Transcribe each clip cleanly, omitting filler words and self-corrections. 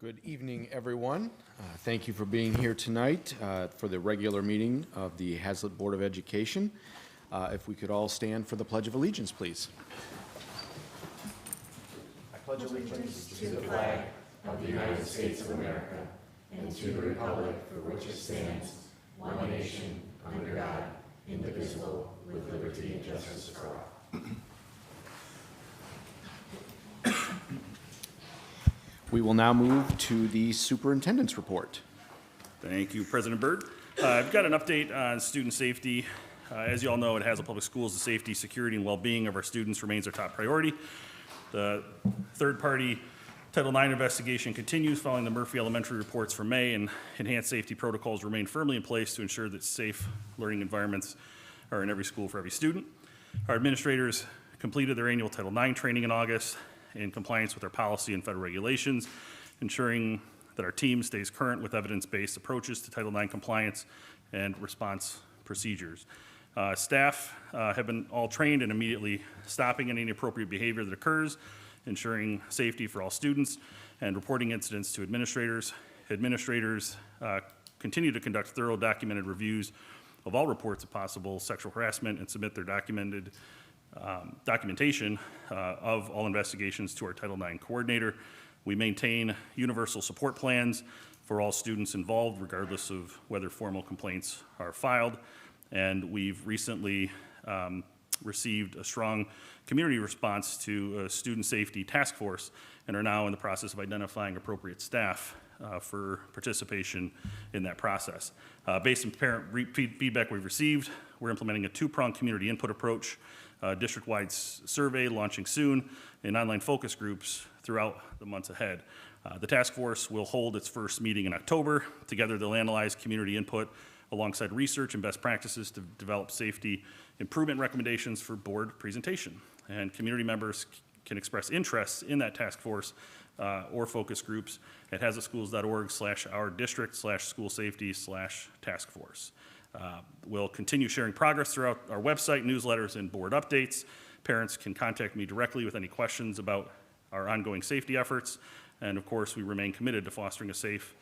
Good evening, everyone. Thank you for being here tonight for the regular meeting of the Haslett Board of Education. If we could all stand for the Pledge of Allegiance, please. I pledge allegiance to the flag of the United States of America and to the republic for which it stands, one nation, under God, indivisible, with liberty and justice for all. We will now move to the superintendent's report. Thank you, President Byrd. I've got an update on student safety. As you all know, at Haslett Public Schools, the safety, security, and well-being of our students remains our top priority. The third-party Title IX investigation continues following the Murphy Elementary reports from May, and enhanced safety protocols remain firmly in place to ensure that safe learning environments are in every school for every student. Our administrators completed their annual Title IX training in August in compliance with our policy and federal regulations, ensuring that our team stays current with evidence-based approaches to Title IX compliance and response procedures. Staff have been all trained in immediately stopping any inappropriate behavior that occurs, ensuring safety for all students, and reporting incidents to administrators. Administrators continue to conduct thorough documented reviews of all reports of possible sexual harassment and submit their documentation of all investigations to our Title IX coordinator. We maintain universal support plans for all students involved, regardless of whether formal complaints are filed. And we've recently received a strong community response to a student safety task force and are now in the process of identifying appropriate staff for participation in that process. Based on parent feedback we've received, we're implementing a two-pronged community input approach, district-wide survey launching soon, and online focus groups throughout the months ahead. The task force will hold its first meeting in October. Together, they'll analyze community input alongside research and best practices to develop safety improvement recommendations for board presentation. And community members can express interest in that task force or focus groups at haslett.org/our-district/school-safety/task force. We'll continue sharing progress throughout our website, newsletters, and board updates. Parents can contact me directly with any questions about our ongoing safety efforts. And of course, we remain committed to fostering a safe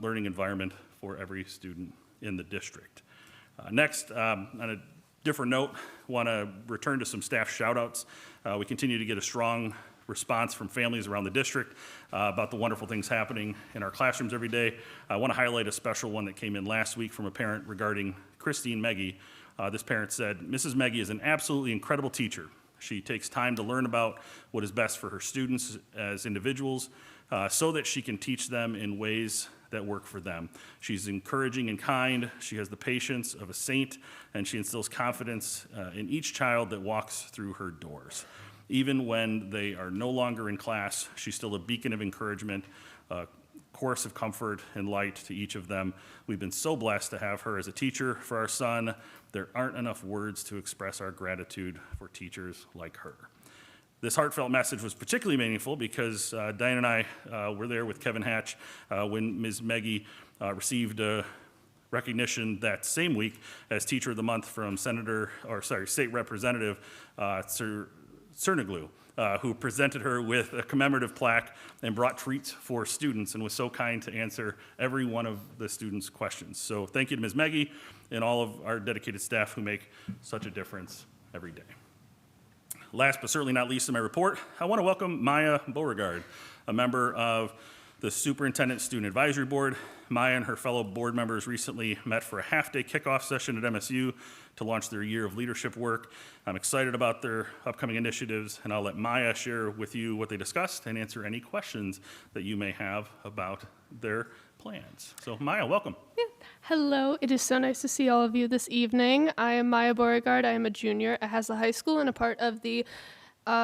learning environment for every student in the district. Next, on a different note, want to return to some staff shout-outs. We continue to get a strong response from families around the district about the wonderful things happening in our classrooms every day. I want to highlight a special one that came in last week from a parent regarding Christine Meggie. This parent said, "Mrs. Meggie is an absolutely incredible teacher. She takes time to learn about what is best for her students as individuals so that she can teach them in ways that work for them. She's encouraging and kind. She has the patience of a saint, and she instills confidence in each child that walks through her doors. Even when they are no longer in class, she's still a beacon of encouragement, a course of comfort and light to each of them. We've been so blessed to have her as a teacher for our son. There aren't enough words to express our gratitude for teachers like her." This heartfelt message was particularly meaningful because Diane and I were there with Kevin Hatch when Ms. Meggie received a recognition that same week as Teacher of the Month from State Representative Cerniglu, who presented her with a commemorative plaque and brought treats for students and was so kind to answer every one of the students' questions. So thank you to Ms. Meggie and all of our dedicated staff who make such a difference every day. Last but certainly not least in my report, I want to welcome Maya Beauregard, a member of the Superintendent Student Advisory Board. Maya and her fellow board members recently met for a half-day kickoff session at MSU to launch their year of leadership work. I'm excited about their upcoming initiatives, and I'll let Maya share with you what they discussed and answer any questions that you may have about their plans. So Maya, welcome. Yeah. Hello, it is so nice to see all of you this evening. I am Maya Beauregard. I am a junior at Haslett High School and a part of the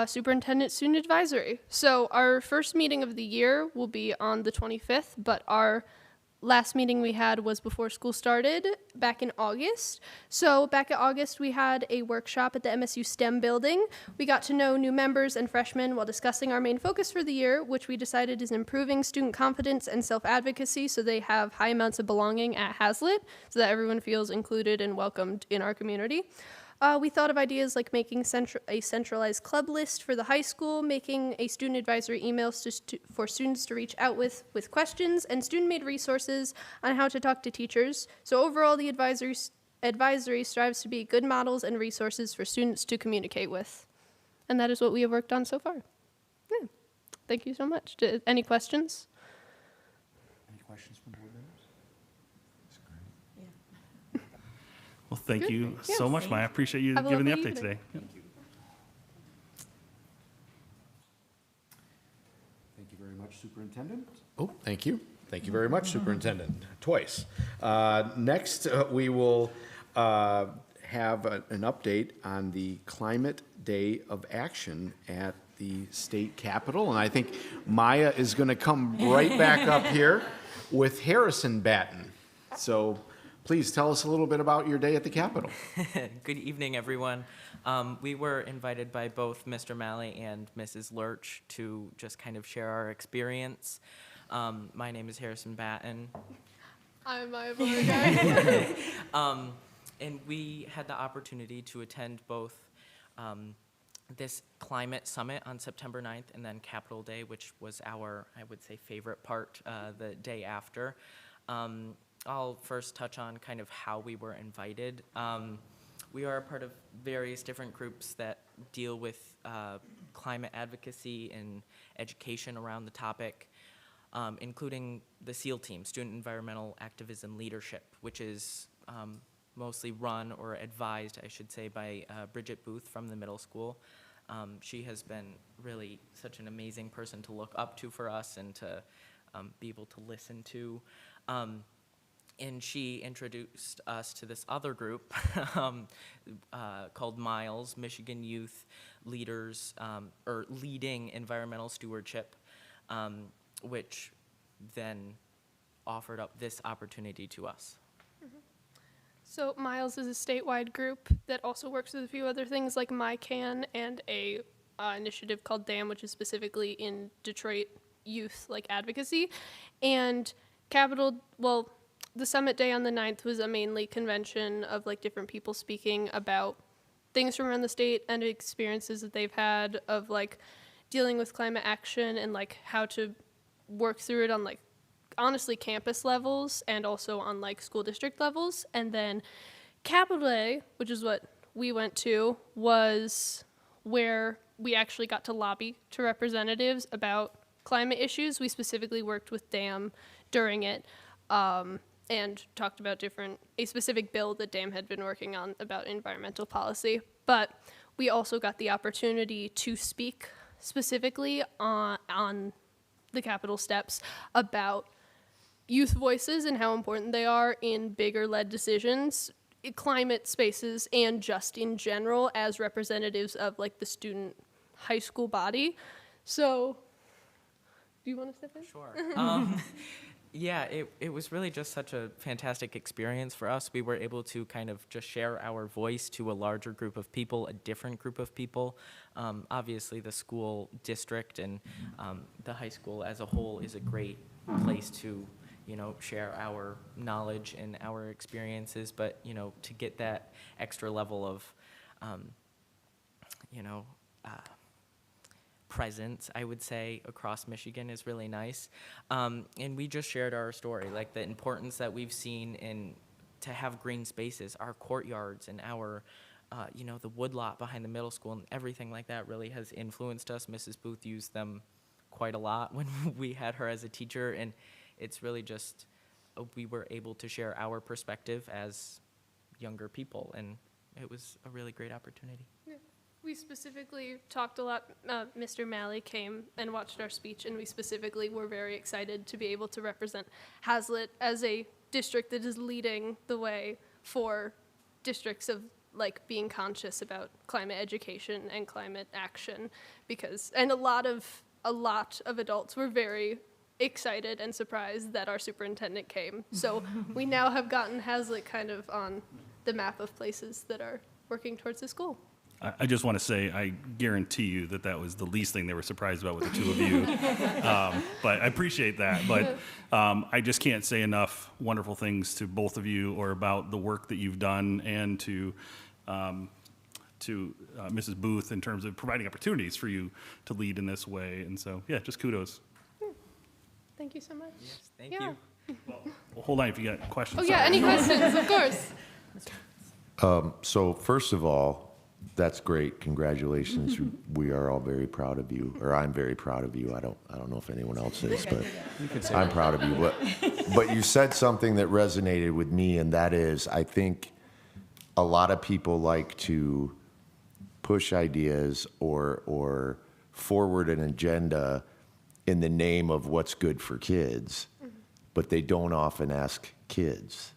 Superintendent Student Advisory. So our first meeting of the year will be on the 25th, but our last meeting we had was before school started back in August. So back in August, we had a workshop at the MSU STEM building. We got to know new members and freshmen while discussing our main focus for the year, which we decided is improving student confidence and self-advocacy so they have high amounts of belonging at Haslett so that everyone feels included and welcomed in our community. We thought of ideas like making a centralized club list for the high school, making a student advisory emails for students to reach out with questions, and student-made resources on how to talk to teachers. So overall, the advisory strives to be good models and resources for students to communicate with. And that is what we have worked on so far. Yeah. Thank you so much. Any questions? Any questions from board members? Well, thank you Yeah. so much, Maya. I appreciate you Have a giving the lovely update evening. today. Thank you very much, Superintendent. Oh, thank you. Thank you very much, Superintendent, twice. Next, we will have an update on the Climate Day of Action at the state capitol. And I think Maya is going to come right back up here with Harrison Batten. So please tell us a little bit about your day at the Capitol. Good evening, everyone. We were invited by both Mr. Malley and Mrs. Lurch to just kind of share our experience. My name is Harrison Batten, I'm Maya Beauregard. and we had the opportunity to attend both this climate summit on September 9th and then Capitol Day, which was our, I would say, favorite part the day after. I'll first touch on kind of how we were invited. We are a part of various different groups that deal with climate advocacy and education around the topic, including the SEAL team, Student Environmental Activism Leadership, which is mostly run or advised, I should say, by Bridget Booth from the middle school. She has been really such an amazing person to look up to for us and to be able to listen to. And she introduced us to this other group called MILES, Michigan Youth Leaders, or Leading Environmental Stewardship, which then offered up this opportunity to us. So Miles is a statewide group that also works with a few other things like MyCan and a initiative called DAM, which is specifically in Detroit youth like advocacy. And the summit day on the 9th was a mainly convention of like different people speaking about things from around the state and experiences that they've had of like dealing with climate action and like how to work through it on like honestly campus levels and also on like school district levels. And then Capitol Day, which is what we went to, was where we actually got to lobby to representatives about climate issues. We specifically worked with DAM during it. And talked about a specific bill that DAM had been working on about environmental policy. But we also got the opportunity to speak specifically on the Capitol steps about youth voices and how important they are in bigger-led decisions, climate spaces, and just in general as representatives of like the student high school body. So, do you want to step in? Sure. Yeah, it was really just such a fantastic experience for us. We were able to kind of just share our voice to a larger group of people, a different group of people. Obviously, the school district and the high school as a whole is a great place to, share our knowledge and our experiences. But, to get that extra level of, presence, I would say, across Michigan is really nice. And we just shared our story, like the importance that we've seen to have green spaces, our courtyards and our, the woodlot behind the middle school and everything like that really has influenced us. Mrs. Booth used them quite a lot when we had her as a teacher, and it's really just, we were able to share our perspective as younger people, and it was a really great opportunity. Yeah. We specifically talked a lot. Mr. Malley came and watched our speech, and we specifically were very excited to be able to represent Haslett as a district that is leading the way for districts of like being conscious about climate education and climate action, and a lot of adults were very excited and surprised that our superintendent came. So we now have gotten Haslett kind of on the map of places that are working towards this goal. I just want to say, I guarantee you that was the least thing they were surprised about with the two of you. But I appreciate that. But I just can't say enough wonderful things to both of you or about the work that you've done and to to Mrs. Booth in terms of providing opportunities for you to lead in this way. And so, yeah, just kudos. Thank you so much. Yes, thank Yeah. you. Well, hold on if you got questions. Oh, yeah, any questions? Of course. So first of all, that's great. Congratulations. We are all very proud of you, or I'm very proud of you. I don't know if anyone else is, but I'm proud of you. But you said something that resonated with me, and that is, I think a lot of people like to push ideas or forward an agenda in the name of what's good for kids, but they don't often ask kids.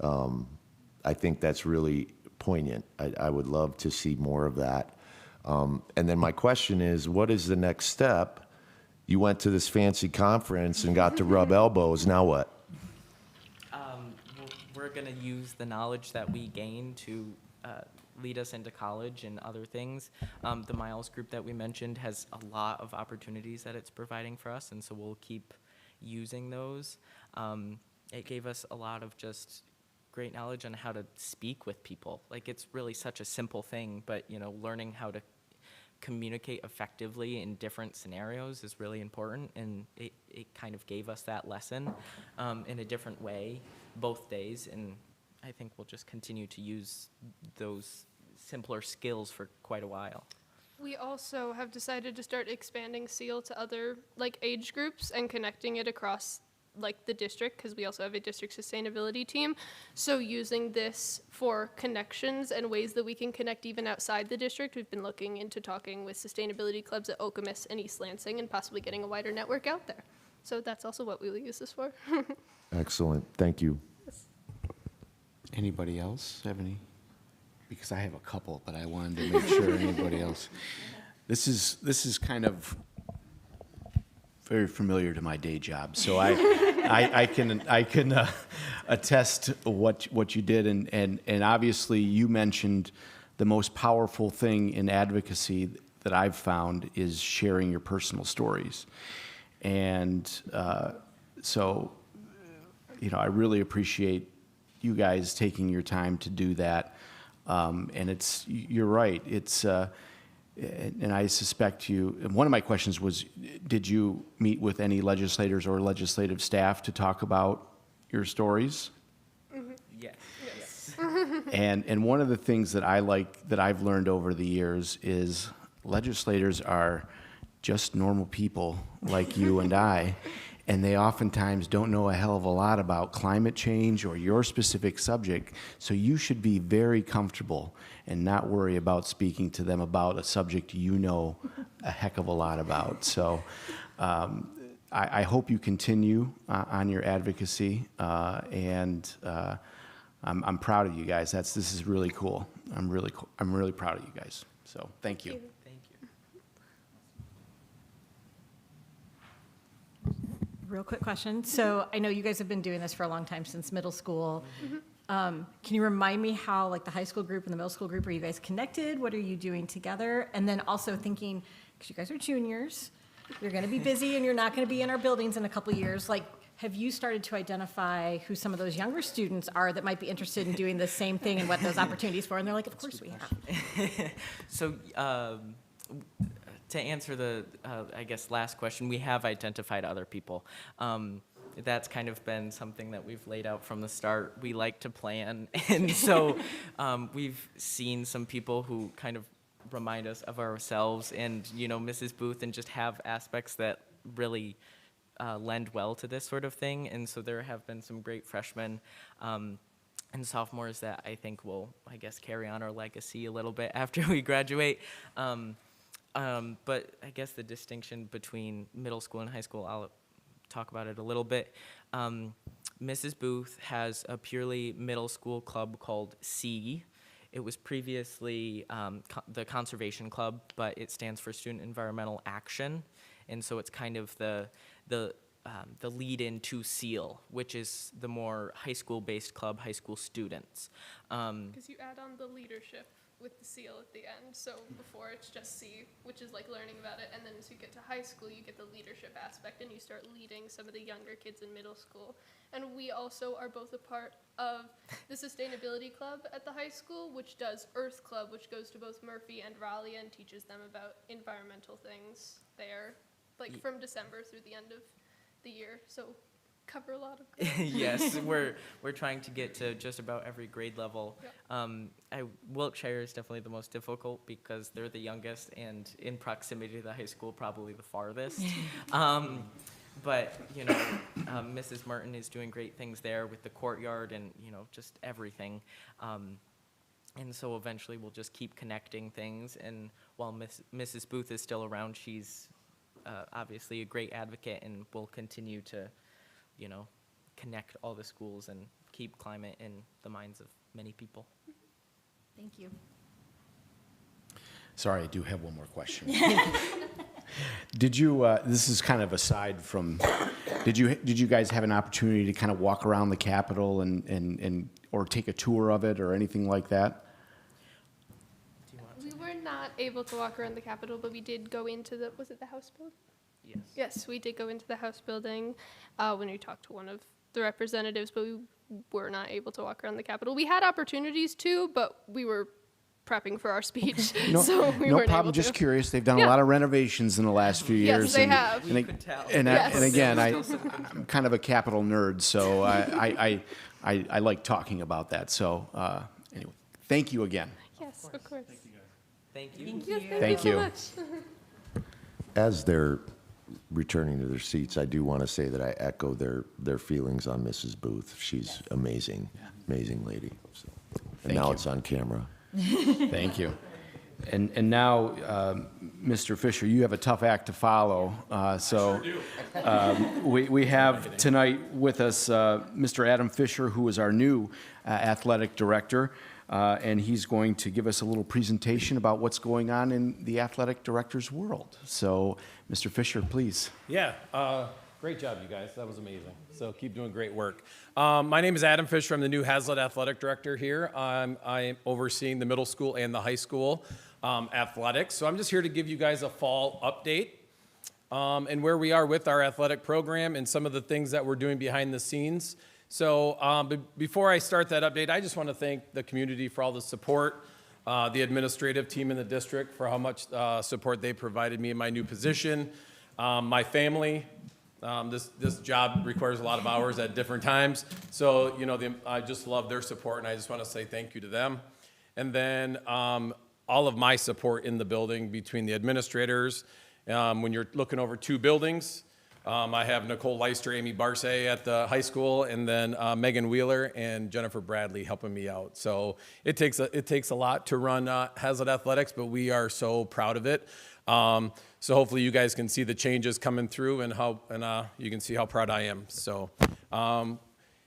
I think that's really poignant. I would love to see more of that. And then my question is, what is the next step? You went to this fancy conference and got to rub elbows. Now what? We're going to use the knowledge that we gain to lead us into college and other things. The Miles group that we mentioned has a lot of opportunities that it's providing for us, and so we'll keep using those. It gave us a lot of just great knowledge on how to speak with people. Like, it's really such a simple thing, but, you know, learning how to communicate effectively in different scenarios is really important, and it kind of gave us that lesson in a different way both days, and I think we'll just continue to use those simpler skills for quite a while. We also have decided to start expanding SEAL to other like age groups and connecting it across like the district, because we also have a district sustainability team. So using this for connections and ways that we can connect even outside the district, we've been looking into talking with sustainability clubs at Okemos and East Lansing and possibly getting a wider network out there. So that's also what we will use this for. Excellent. Thank you. Anybody else have any? Because I have a couple, but I wanted to make sure anybody else. This is kind of very familiar to my day job, so I can attest what you did, and obviously you mentioned the most powerful thing in advocacy that I've found is sharing your personal stories, and so you know, I really appreciate you guys taking your time to do that, and you're right, and I suspect and one of my questions was, did you meet with any legislators or legislative staff to talk about your stories? Mm-hmm. Yes. And one of the things that I've learned over the years is legislators are just normal people like you and I, and they oftentimes don't know a hell of a lot about climate change or your specific subject, so you should be very comfortable and not worry about speaking to them about a subject you know a heck of a lot about. So I hope you continue on your advocacy, and I'm proud of you guys. This is really cool. I'm really proud of you guys. So thank you. Thank you. Real quick question. So I know you guys have been doing this for a long time, since middle school. Can you remind me how, like, the high school group and the middle school group, are you guys connected? What are you doing together? And then also thinking, because you guys are juniors, you're going to be busy and you're not going to be in our buildings in a couple of years. Like, have you started to identify who some of those younger students are that might be interested in doing the same thing and what those opportunities for? And they're like, of course we have. So, to answer the, I guess, last question, we have identified other people. That's kind of been something that we've laid out from the start. We like to plan, and so we've seen some people who kind of remind us of ourselves and, you know, Mrs. Booth, and just have aspects that really lend well to this sort of thing. And so there have been some great freshmen and sophomores that I think will, I guess, carry on our legacy a little bit after we graduate. But I guess the distinction between middle school and high school, I'll talk about it a little bit. Mrs. Booth has a purely middle school club called C. It was previously the Conservation Club, but it stands for Student Environmental Action, and so it's kind of the lead-in to SEAL, which is the more high school-based club, high school students. Because you add on the leadership with the seal at the end. So before it's just C, which is like learning about it, and then as you get to high school, you get the leadership aspect, and you start leading some of the younger kids in middle school. And we also are both a part of the Sustainability Club at the high school, which does Earth Club, which goes to both Murphy and Raleigh and teaches them about environmental things there, like from December through the end of the year. So cover a lot of ground. Yes, we're trying to get to just about every grade level. Yep. Wiltshire is definitely the most difficult because they're the youngest and in proximity to the high school, probably the farthest. But, you know, Mrs. Martin is doing great things there with the courtyard and, you know, just everything. And so eventually we'll just keep connecting things. And while Mrs. Booth is still around, she's obviously a great advocate and will continue to, you know, connect all the schools and keep climate in the minds of many people. Thank you. Sorry, I do have one more question. Did you, this is kind of aside from, did you guys have an opportunity to kind of walk around the Capitol and or take a tour of it or anything like that? We were not able to walk around the Capitol, but we did go into the, was it the House building? Yes. Yes, we did go into the House building when we talked to one of the representatives, but we were not able to walk around the Capitol. We had opportunities to, but we were prepping for our speech, No, so we no weren't problem. able Just to. curious. They've done a Yeah. lot of renovations in the last few years. Yes, they have. And, We could tell. and Yes. again, There was still some I'm kind of a Capitol nerd, so I like talking about that. So anyway, thank you again. Yes, of course. Thank you. Thank Yes, you. Thank so you. much. As they're returning to their seats, I do want to say that I echo their feelings on Mrs. Booth. She's amazing, amazing lady. So, and Thank now you. it's on camera. Thank you. And now, Mr. Fisher, you have a tough act to follow. We have tonight with us Mr. Adam Fisher, who is our new athletic director, and he's going to give us a little presentation about what's going on in the athletic director's world. So, Mr. Fisher, please. Yeah, great job, you guys. That was amazing. So keep doing great work. My name is Adam Fisher. I'm the new Haslett athletic director here. I'm overseeing the middle school and the high school athletics. So I'm just here to give you guys a fall update and where we are with our athletic program and some of the things that we're doing behind the scenes. So before I start that update, I just want to thank the community for all the support, the administrative team in the district for how much support they provided me in my new position, my family. This job requires a lot of hours at different times. So, you know, I just love their support, and I just want to say thank you to them. And then all of my support in the building between the administrators. When you're looking over two buildings, I have Nicole Leister, Amy Barce at the high school, and then Megan Wheeler and Jennifer Bradley helping me out. So it takes a lot to run Haslett Athletics, but we are so proud of it. So hopefully you guys can see the changes coming through and you can see how proud I am. So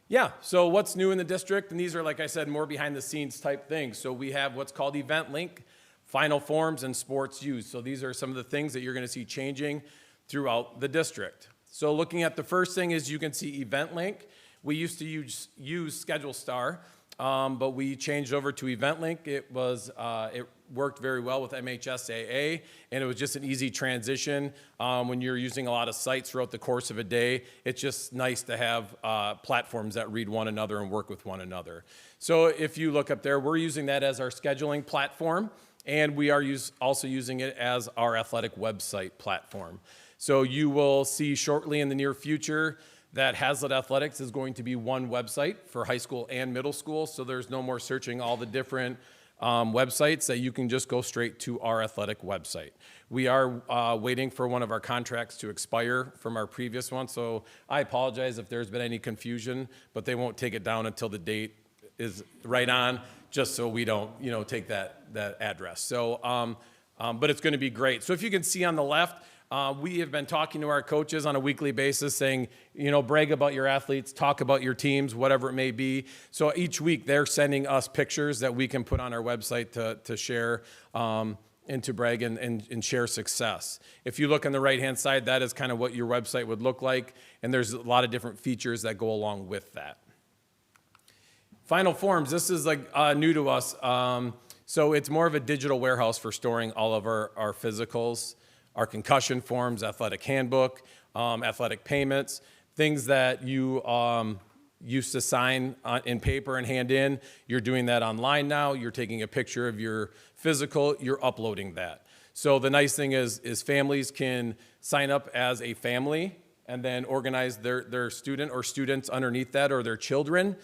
yeah, so what's new in the district? And these are, like I said, more behind the scenes type things. So we have what's called Event Link, Final Forms, and Sports Use. So these are some of the things that you're going to see changing throughout the district. So looking at the first thing is you can see Event Link. We used to use Schedule Star, but we changed over to Event Link. It worked very well with MHSAA, and it was just an easy transition. When you're using a lot of sites throughout the course of a day, it's just nice to have platforms that read one another and work with one another. So if you look up there, we're using that as our scheduling platform, and we are also using it as our athletic website platform. So you will see shortly in the near future that Haslett Athletics is going to be one website for high school and middle school, so there's no more searching all the different websites, that you can just go straight to our athletic website. We are waiting for one of our contracts to expire from our previous one, so I apologize if there's been any confusion, but they won't take it down until the date is right on, just so we don't, take that address. So, but it's going to be great. So if you can see on the left, we have been talking to our coaches on a weekly basis saying, brag about your athletes, talk about your teams, whatever it may be. So each week they're sending us pictures that we can put on our website to share and to brag and share success. If you look on the right-hand side, that is kind of what your website would look like. And there's a lot of different features that go along with that. Final Forms, this is like new to us. So it's more of a digital warehouse for storing all of our physicals, our concussion forms, athletic handbook, athletic payments, things that you used to sign in paper and hand in. You're doing that online now. You're taking a picture of your physical. You're uploading that. So the nice thing is families can sign up as a family and then organize their student or students underneath that or their children.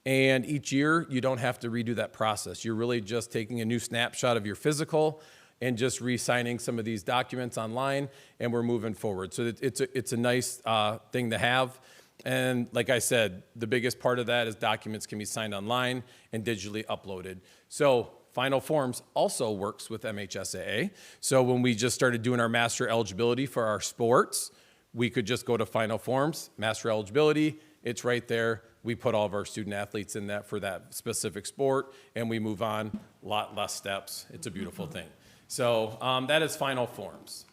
And each year, you don't have to redo that process. You're really just taking a new snapshot of your physical and just re-signing some of these documents online, and we're moving forward. So it's a nice thing to have. And like I said, the biggest part of that is documents can be signed online and digitally uploaded. So Final Forms also works with MHSAA. So when we just started doing our master eligibility for our sports, we could just go to Final Forms, master eligibility, it's right there. We put all of our student athletes in that for that specific sport, and we move on, a lot less steps. It's a beautiful thing. So that is Final Forms.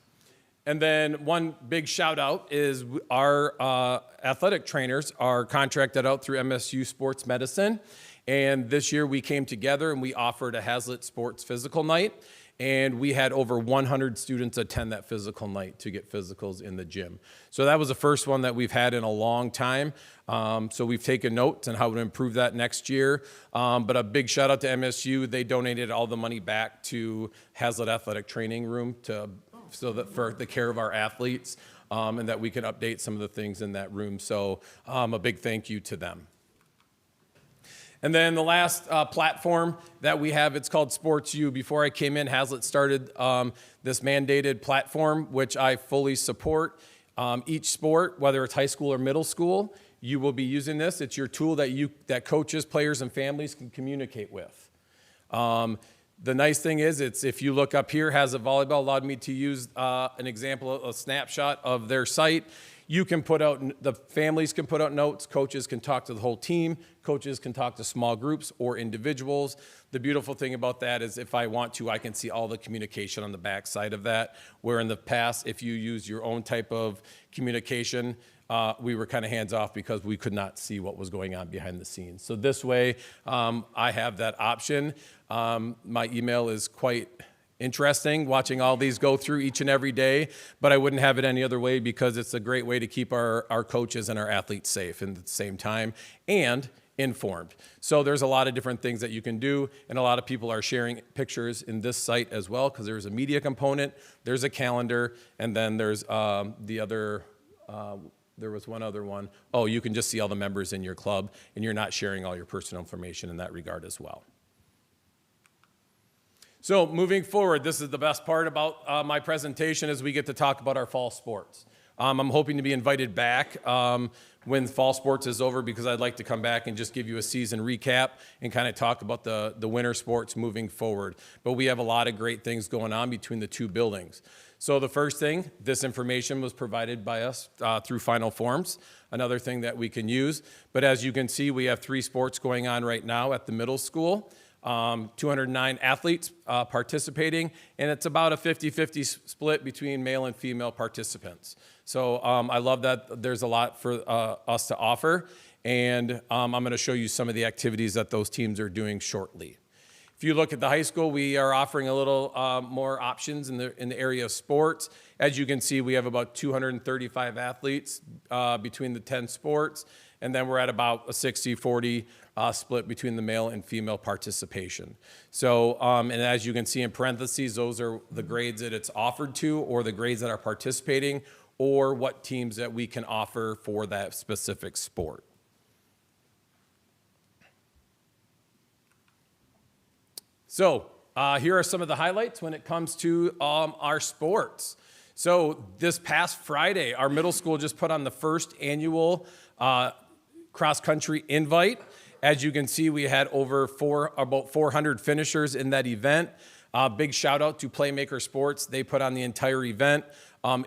And then one big shout out is our athletic trainers are contracted out through MSU Sports Medicine. And this year we came together and we offered a Haslett Sports Physical Night. And we had over 100 students attend that physical night to get physicals in the gym. So that was the first one that we've had in a long time. So we've taken notes on how to improve that next year. But a big shout out to MSU. They donated all the money back to Haslett Athletic Training Room so that for the care of our athletes and that we can update some of the things in that room. So a big thank you to them. And then the last platform that we have, it's called Sports U. Before I came in, Haslett started this mandated platform, which I fully support. Each sport, whether it's high school or middle school, you will be using this. It's your tool that coaches, players, and families can communicate with. The nice thing is, if you look up here, Haslett Volleyball allowed me to use an example, a snapshot of their site. You can put out, the families can put out notes, coaches can talk to the whole team, coaches can talk to small groups or individuals. The beautiful thing about that is if I want to, I can see all the communication on the back side of that, where in the past, if you use your own type of communication, we were kind of hands off because we could not see what was going on behind the scenes. So this way, I have that option. My email is quite interesting, watching all these go through each and every day, but I wouldn't have it any other way because it's a great way to keep our coaches and our athletes safe and at the same time and informed. So there's a lot of different things that you can do, and a lot of people are sharing pictures in this site as well because there's a media component, there's a calendar, and then there's the other, there was one other one. Oh, you can just see all the members in your club, and you're not sharing all your personal information in that regard as well. So moving forward, this is the best part about my presentation is we get to talk about our fall sports. I'm hoping to be invited back when fall sports is over because I'd like to come back and just give you a season recap and kind of talk about the winter sports moving forward. But we have a lot of great things going on between the two buildings. So the first thing, this information was provided by us through Final Forms, another thing that we can use. But as you can see, we have 3 sports going on right now at the middle school. 209 athletes participating, and it's about a 50-50 split between male and female participants. So I love that there's a lot for us to offer, and I'm going to show you some of the activities that those teams are doing shortly. If you look at the high school, we are offering a little more options in the area of sports. As you can see, we have about 235 athletes between the 10 sports, and then we're at about a 60-40 split between the male and female participation. So, and as you can see in parentheses, those are the grades that it's offered to or the grades that are participating or what teams that we can offer for that specific sport. So here are some of the highlights when it comes to our sports. So this past Friday, our middle school just put on the first annual cross-country invite. As you can see, we had about 400 finishers in that event. Big shout out to Playmaker Sports. They put on the entire event.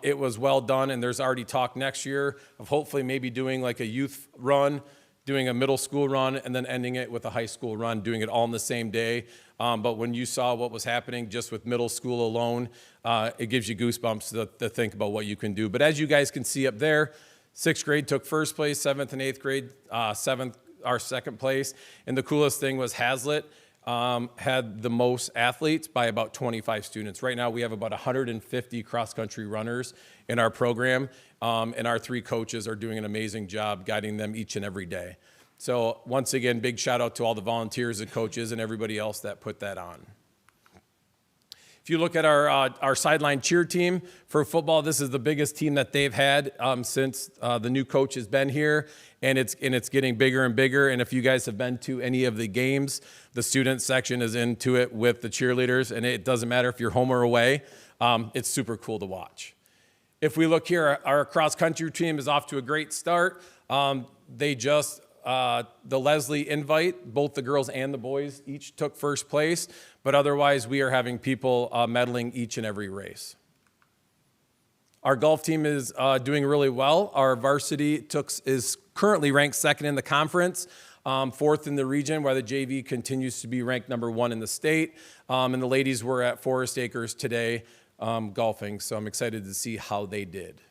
It was well done, and there's already talk next year of hopefully maybe doing like a youth run, doing a middle school run, and then ending it with a high school run, doing it all in the same day. But when you saw what was happening just with middle school alone, it gives you goosebumps to think about what you can do. But as you guys can see up there, 6th grade took first place, 7th and 8th grade, 7th our second place. And the coolest thing was Haslett had the most athletes by about 25 students. Right now, we have about 150 cross-country runners in our program, and our 3 coaches are doing an amazing job guiding them each and every day. So once again, big shout out to all the volunteers and coaches and everybody else that put that on. If you look at our sideline cheer team for football, this is the biggest team that they've had since the new coach has been here, and it's getting bigger and bigger. And if you guys have been to any of the games, the student section is into it with the cheerleaders, and it doesn't matter if you're home or away. It's super cool to watch. If we look here, our cross-country team is off to a great start. They just the Leslie invite, both the girls and the boys each took first place, but otherwise we are having people medaling each and every race. Our golf team is doing really well. Our varsity is currently ranked 2nd in the conference, 4th in the region, while the JV continues to be ranked number 1 in the state. And the ladies were at Forest Acres today golfing, so I'm excited to see how they did.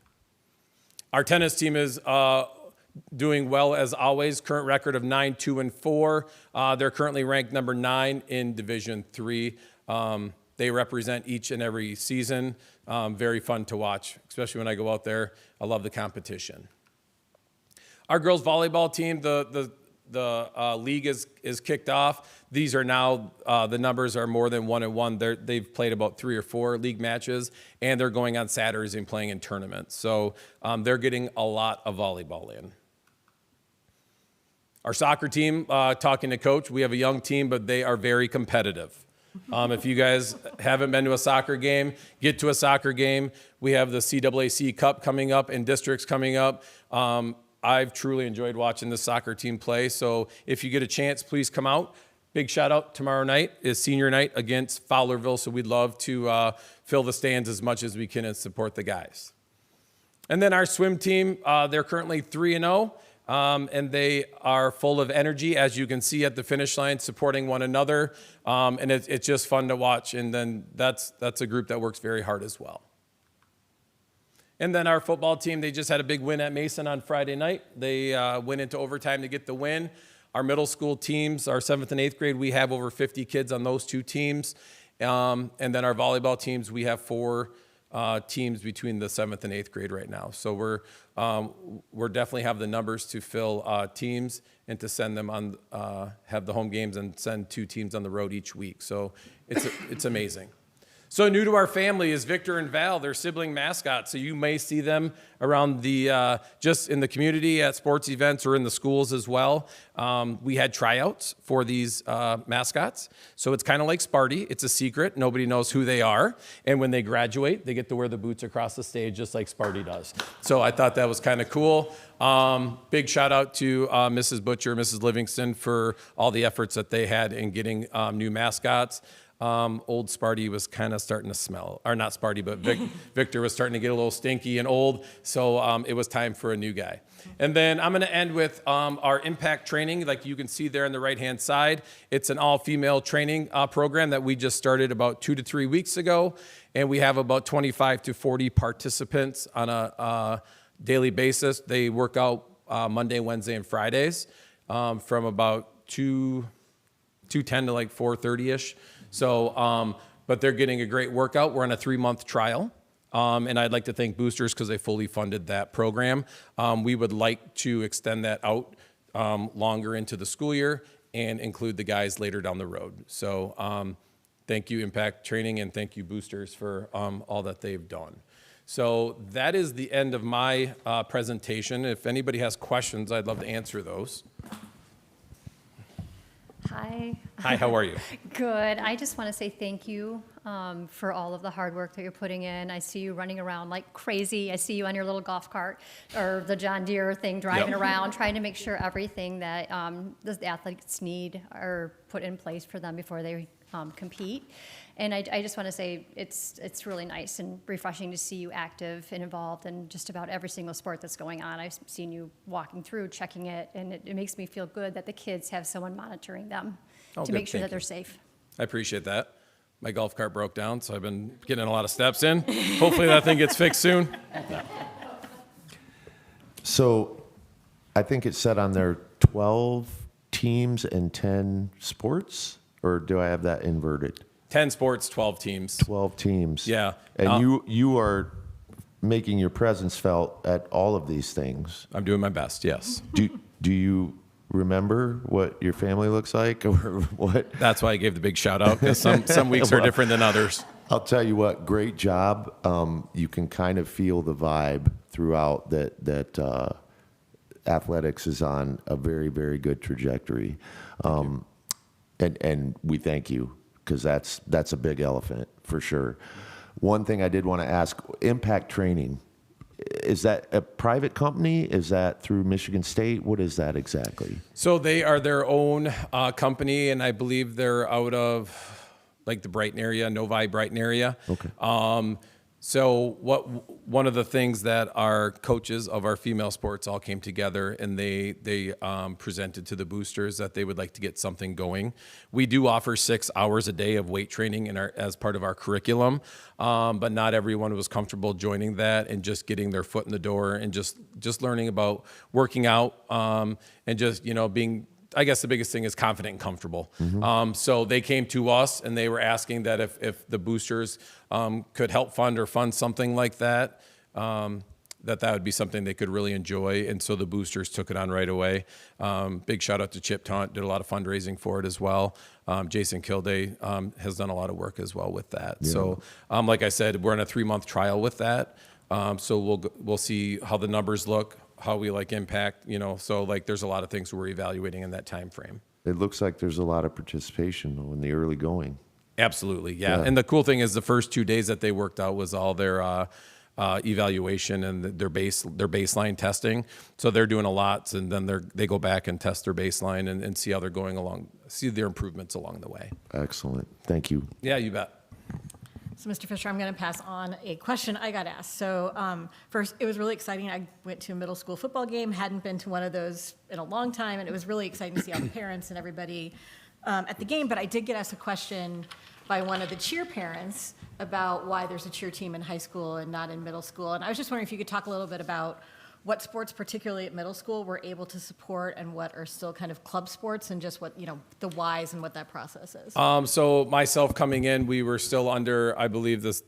Our tennis team is doing well as always, current record of 9-2-4. They're currently ranked number 9 in Division III. They represent each and every season. Very fun to watch, especially when I go out there. I love the competition. Our girls volleyball team, the league is kicked off. These are now, the numbers are more than 1-1. They've played about 3 or 4 league matches, and they're going on Saturdays and playing in tournaments. So they're getting a lot of volleyball in. Our soccer team, talking to coach, we have a young team, but they are very competitive. If you guys haven't been to a soccer game, get to a soccer game. We have the CAAC Cup coming up and districts coming up. I've truly enjoyed watching the soccer team play. So if you get a chance, please come out. Big shout out, tomorrow night is senior night against Fowlerville. So we'd love to fill the stands as much as we can and support the guys. And then our swim team, they're currently 3-0. And they are full of energy, as you can see at the finish line, supporting one another. And it's just fun to watch. And then that's a group that works very hard as well. And then our football team, they just had a big win at Mason on Friday night. They went into overtime to get the win. Our middle school teams, our 7th and 8th grade, we have over 50 kids on those 2 teams. And then our volleyball teams, we have 4 teams between the 7th and 8th grade right now. So we're definitely have the numbers to fill teams and to send them on, have the home games and send 2 teams on the road each week. So it's amazing. So new to our family is Victor and Val, their sibling mascots. So you may see them around the, just in the community at sports events or in the schools as well. We had tryouts for these mascots. So it's kind of like Sparty. It's a secret. Nobody knows who they are. And when they graduate, they get to wear the boots across the stage just like Sparty does. So I thought that was kind of cool. Big shout out to Mrs. Butcher, Mrs. Livingston for all the efforts that they had in getting new mascots. Old Sparty was kind of starting to smell, or not Sparty, but Victor was starting to get a little stinky and old, so it was time for a new guy. And then I'm going to end with our impact training, like you can see there on the right-hand side. It's an all-female training program that we just started about 2 to 3 weeks ago, and we have about 25 to 40 participants on a daily basis. They work out Monday, Wednesday, and Fridays from about 2:10 to like 4:30-ish. So, but they're getting a great workout. We're on a 3-month trial. And I'd like to thank Boosters because they fully funded that program. We would like to extend that out longer into the school year and include the guys later down the road. So thank you, Impact Training, and thank you, Boosters, for all that they've done. So that is the end of my presentation. If anybody has questions, I'd love to answer those. Hi. Hi, how are you? Good. I just want to say thank you for all of the hard work that you're putting in. I see you running around like crazy. I see you on your little golf cart or the John Deere thing driving around, trying to make sure everything that the athletes need are put in place for them before they compete. And I just want to say it's really nice and refreshing to see you active and involved in just about every single sport that's going on. I've seen you walking through, checking it, and it makes me feel good that the kids have someone monitoring them to make sure that they're safe. I appreciate that. My golf cart broke down, so I've been getting a lot of steps in. Hopefully that thing gets fixed soon. No. So I think it said on there 12 teams and 10 sports. or do I have that inverted? 10 sports, 12 teams. 12 teams. Yeah. And you are making your presence felt at all of these things. I'm doing my best, yes. Do you remember what your family looks like or what? That's why I gave the big shout out, because some weeks are different than others. I'll tell you what, great job. You can kind of feel the vibe throughout that athletics is on a very, very good trajectory. And we thank you, because that's a big elephant for sure. One thing I did want to ask, Impact Training, is that a private company? Is that through Michigan State? What is that exactly? So they are their own company, and I believe they're out of like the Brighton area, Novi Brighton area. Okay. So one of the things that our coaches of our female sports all came together, and they presented to the boosters that they would like to get something going. We do offer 6 hours a day of weight training as part of our curriculum, but not everyone was comfortable joining that and just getting their foot in the door and just learning about working out, and just being. I guess the biggest thing is confident and comfortable. So they came to us and they were asking that if the boosters could help fund something like that, that would be something they could really enjoy. And so the boosters took it on right away. Big shout out to Chip Taunt, did a lot of fundraising for it as well. Jason Kilday has done a lot of work as well with that. Yeah. So like I said, we're in a 3-month trial with that. So we'll see how the numbers look, how we impact, so there's a lot of things we're evaluating in that time frame. It looks like there's a lot of participation though in the early going. Absolutely, yeah. And the cool thing is the first 2 days that they worked out was all their evaluation and their baseline testing. So they're doing a lot, and then they go back and test their baseline and see how they're going along, see their improvements along the way. Excellent, thank you. Yeah, you bet. So, Mr. Fisher, I'm going to pass on a question I got asked. So, first, it was really exciting. I went to a middle school football game, hadn't been to one of those in a long time, and it was really exciting to see all the parents and everybody at the game. But I did get asked a question by one of the cheer parents about why there's a cheer team in high school and not in middle school. And I was just wondering if you could talk a little bit about what sports, particularly at middle school, we're able to support and what are still kind of club sports, and just what, the whys and what that process is. So myself coming in, we were still under, I believe, this,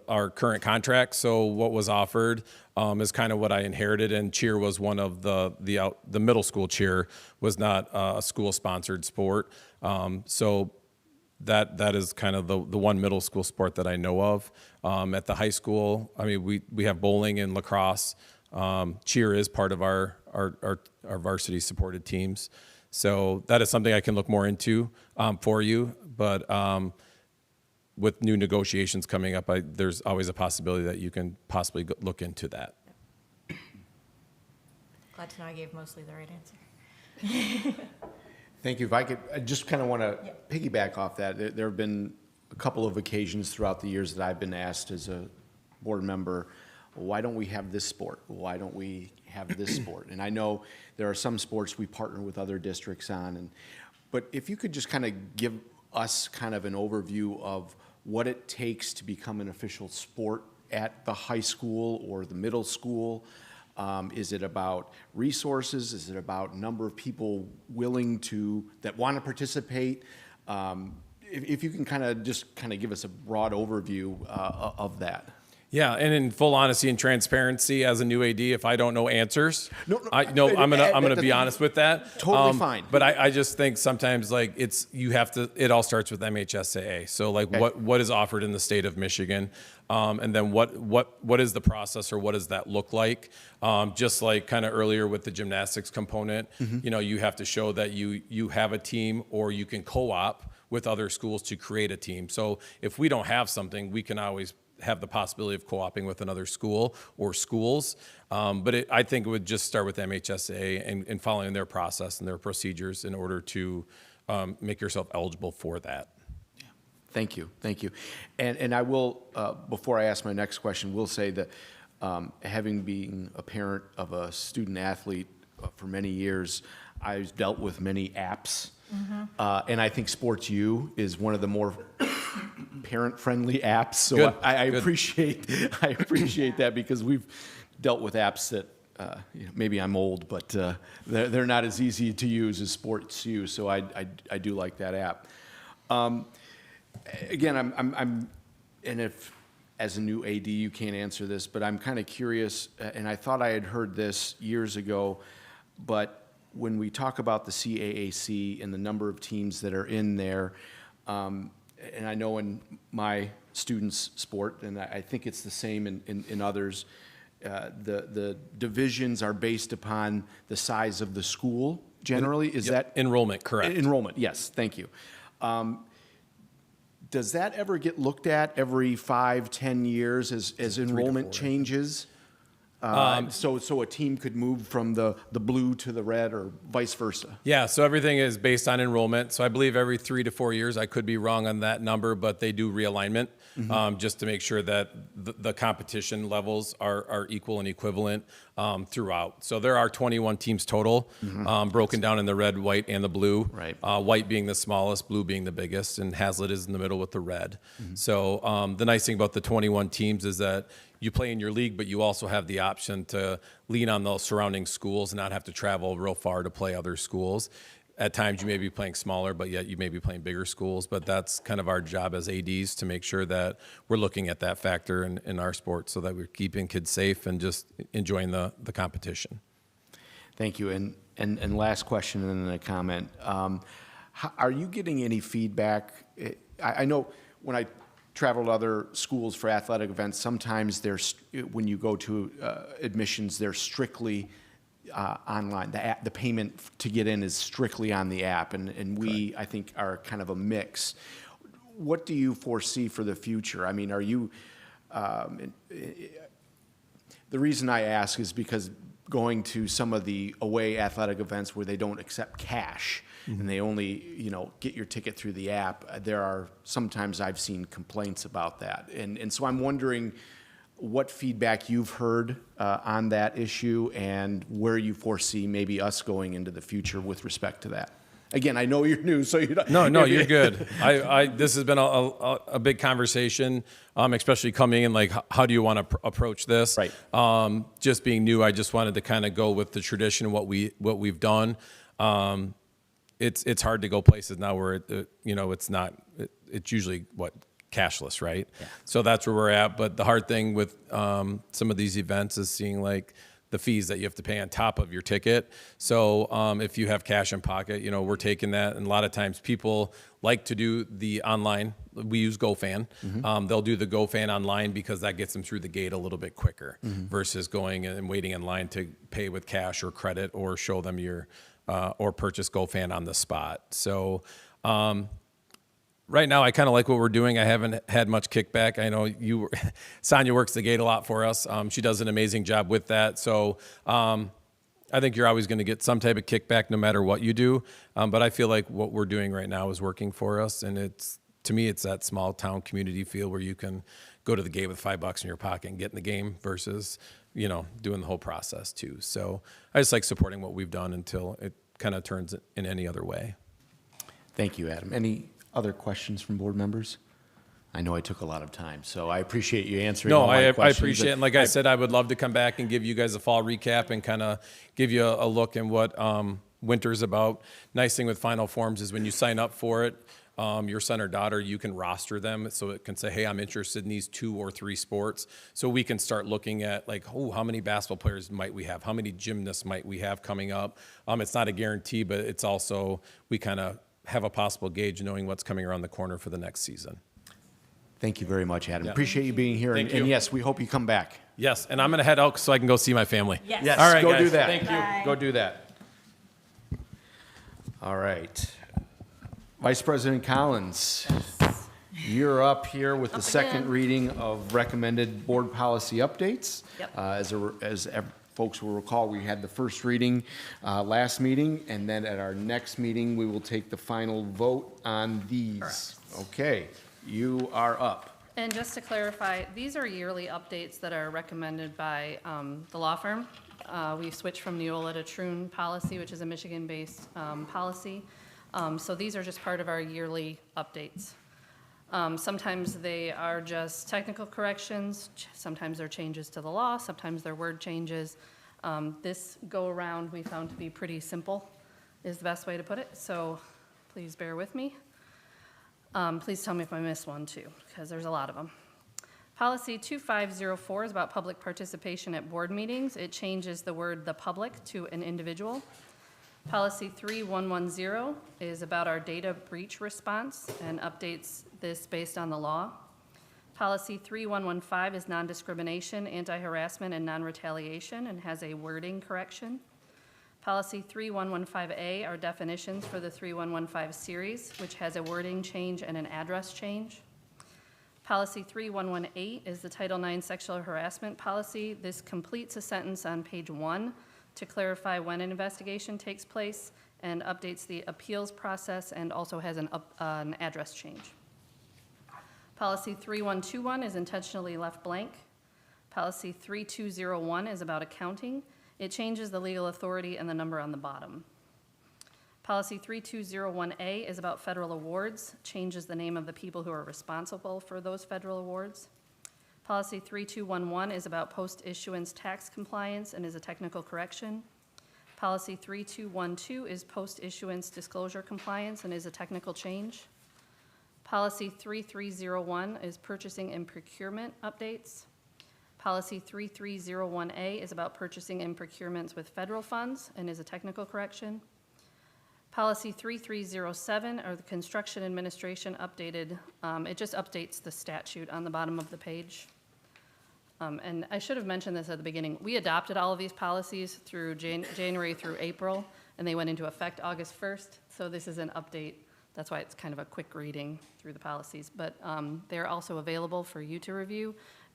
our current contract. So what was offered is kind of what I inherited, and cheer was one of the middle school cheer was not a school-sponsored sport. So that is kind of the one middle school sport that I know of. At the high school, I mean, we have bowling and lacrosse. Cheer is part of our varsity supported teams. So that is something I can look more into for you. But with new negotiations coming up, there's always a possibility that you can possibly look into that. Glad to know I gave mostly the right answer. Thank you. If I could, I just kind of want to piggyback off that. There have been a couple of occasions throughout the years that I've been asked as a board member, why don't we have this sport? Why don't we have this sport? And I know there are some sports we partner with other districts on, but if you could just kind of give us kind of an overview of what it takes to become an official sport at the high school or the middle school. Is it about resources? Is it about number of people that want to participate? If you can kind of give us a broad overview of that. Yeah, and in full honesty and transparency, as a new AD, if I don't know answers, I'm gonna be honest with that. Totally fine. But I just think sometimes it all starts with MHSAA. So what is offered in the state of Michigan, and then what is the process, or what does that look like? Just like kind of earlier with the gymnastics component, you have to show that you have a team, or you can co-op with other schools to create a team. So if we don't have something, we can always have the possibility of co-oping with another school or schools. But I think it would just start with MHSA and following their process and their procedures in order to make yourself eligible for that. Yeah. Thank you. And I will, before I ask my next question, will say that having been a parent of a student athlete for many years, I've dealt with many apps. And I think Sports U is one of the more parent-friendly apps. So I appreciate that, because we've dealt with apps that maybe I'm old, but they're not as easy to use as Sports U. So I do like that app. Again, I'm, and if, as a new AD, you can't answer this, but I'm kind of curious, and I thought I had heard this years ago, but when we talk about the CAAC and the number of teams that are in there, and I know in my students' sport, and I think it's the same in others, the divisions are based upon the size of the school generally. Is Yep. that? Enrollment, correct. Enrollment, yes, thank you. Does that ever get looked at every 5, 10 years as enrollment changes? So a team could move from the blue to the red or vice versa? Yeah, so everything is based on enrollment. So I believe every 3 to 4 years, I could be wrong on that number, but they do realignment just to make sure that the competition levels are equal and equivalent throughout. So there are 21 teams total, broken down in the red, white, and the blue. Right. White being the smallest, blue being the biggest, and Haslett is in the middle with the red. So the nice thing about the 21 teams is that you play in your league, but you also have the option to lean on those surrounding schools and not have to travel real far to play other schools. At times you may be playing smaller, but yet you may be playing bigger schools. But that's kind of our job as ADs to make sure that we're looking at that factor in our sport so that we're keeping kids safe and just enjoying the competition. Thank you. And last question and then a comment. Are you getting any feedback? I know when I travel to other schools for athletic events, sometimes when you go to admissions, they're strictly online. The payment to get in is strictly on the app, and we, I think, are kind of a mix. What do you foresee for the future? I mean, are you, the reason I ask is because going to some of the away athletic events where they don't accept cash and they only, get your ticket through the app, there are sometimes I've seen complaints about that. And so I'm wondering what feedback you've heard on that issue and where you foresee maybe us going into the future with respect to that. Again, I know you're new, so you don't. No, you're good. This has been a big conversation, especially coming in, like, how do you want to approach this? Right. Just being new, I just wanted to kind of go with the tradition, what we've done. It's hard to go places now where it's not. It's usually cashless, right? Yeah. So that's where we're at. But the hard thing with some of these events is seeing like the fees that you have to pay on top of your ticket. So if you have cash in pocket, we're taking that. And a lot of times people like to do the online. We use GoFan. They'll do the GoFan online because that gets them through the gate a little bit quicker versus going and waiting in line to pay with cash or credit or show them your or purchase GoFan on the spot. So right now, I kind of like what we're doing. I haven't had much kickback. I know Sonia works the gate a lot for us. She does an amazing job with that. So I think you're always going to get some type of kickback no matter what you do. But I feel like what we're doing right now is working for us. And to me, it's that small town community feel where you can go to the gate with $5 in your pocket and get in the game versus, doing the whole process too. So I just like supporting what we've done until it kind of turns in any other way. Thank you, Adam. Any other questions from board members? I know I took a lot of time, so I appreciate you answering all my questions. I appreciate it. And like I said, I would love to come back and give you guys a fall recap and kind of give you a look at what winter's about. Nice thing with Final Forms is when you sign up for it, your son or daughter, you can roster them so it can say, hey, I'm interested in these 2 or 3 sports. So we can start looking at like, how many basketball players might we have? How many gymnasts might we have coming up? It's not a guarantee, but it's also, we kind of have a possible gauge knowing what's coming around the corner for the next season. Thank you very much, Adam. Yeah. Appreciate you being here. Thank and you. yes, we hope you come back. Yes, and I'm going to head out so I can go see my family. Yes. Yes, All right, go guys. do that. Thank you. Bye. Go do that. All right. Vice President Collins, you're up here with the second reading of recommended board policy updates. Yep. As folks will recall, we had the first reading last meeting, and then at our next meeting, we will take the final vote on these. Correct. Okay, you are up. And just to clarify, these are yearly updates that are recommended by the law firm. We switched from Neola to Troon policy, which is a Michigan-based policy. So these are just part of our yearly updates. Sometimes they are just technical corrections, sometimes they're changes to the law, sometimes they're word changes. This go-around we found to be pretty simple, is the best way to put it, so please bear with me. Please tell me if I missed one too, because there's a lot of them. Policy 2504 is about public participation at board meetings. It changes the word "the public" to "an individual." Policy 3110 is about our data breach response and updates this based on the law. Policy 3115 is non-discrimination, anti-harassment, and non-retaliation, and has a wording correction. Policy 3115A are definitions for the 3115 series, which has a wording change and an address change. Policy 3118 is the Title IX sexual harassment policy. This completes a sentence on page 1 to clarify when an investigation takes place and updates the appeals process, and also has an address change. Policy 3121 is intentionally left blank. Policy 3201 is about accounting. It changes the legal authority and the number on the bottom. Policy 3201A is about federal awards, changes the name of the people who are responsible for those federal awards. Policy 3211 is about post-issuance tax compliance and is a technical correction. Policy 3212 is post-issuance disclosure compliance and is a technical change. Policy 3301 is purchasing and procurement updates. Policy 3301A is about purchasing and procurements with federal funds and is a technical correction. Policy 3307 are the construction administration updated. It just updates the statute on the bottom of the page. And I should have mentioned this at the beginning. We adopted all of these policies through January through April, and they went into effect August 1st. So this is an update. That's why it's kind of a quick reading through the policies. But they're also available for you to review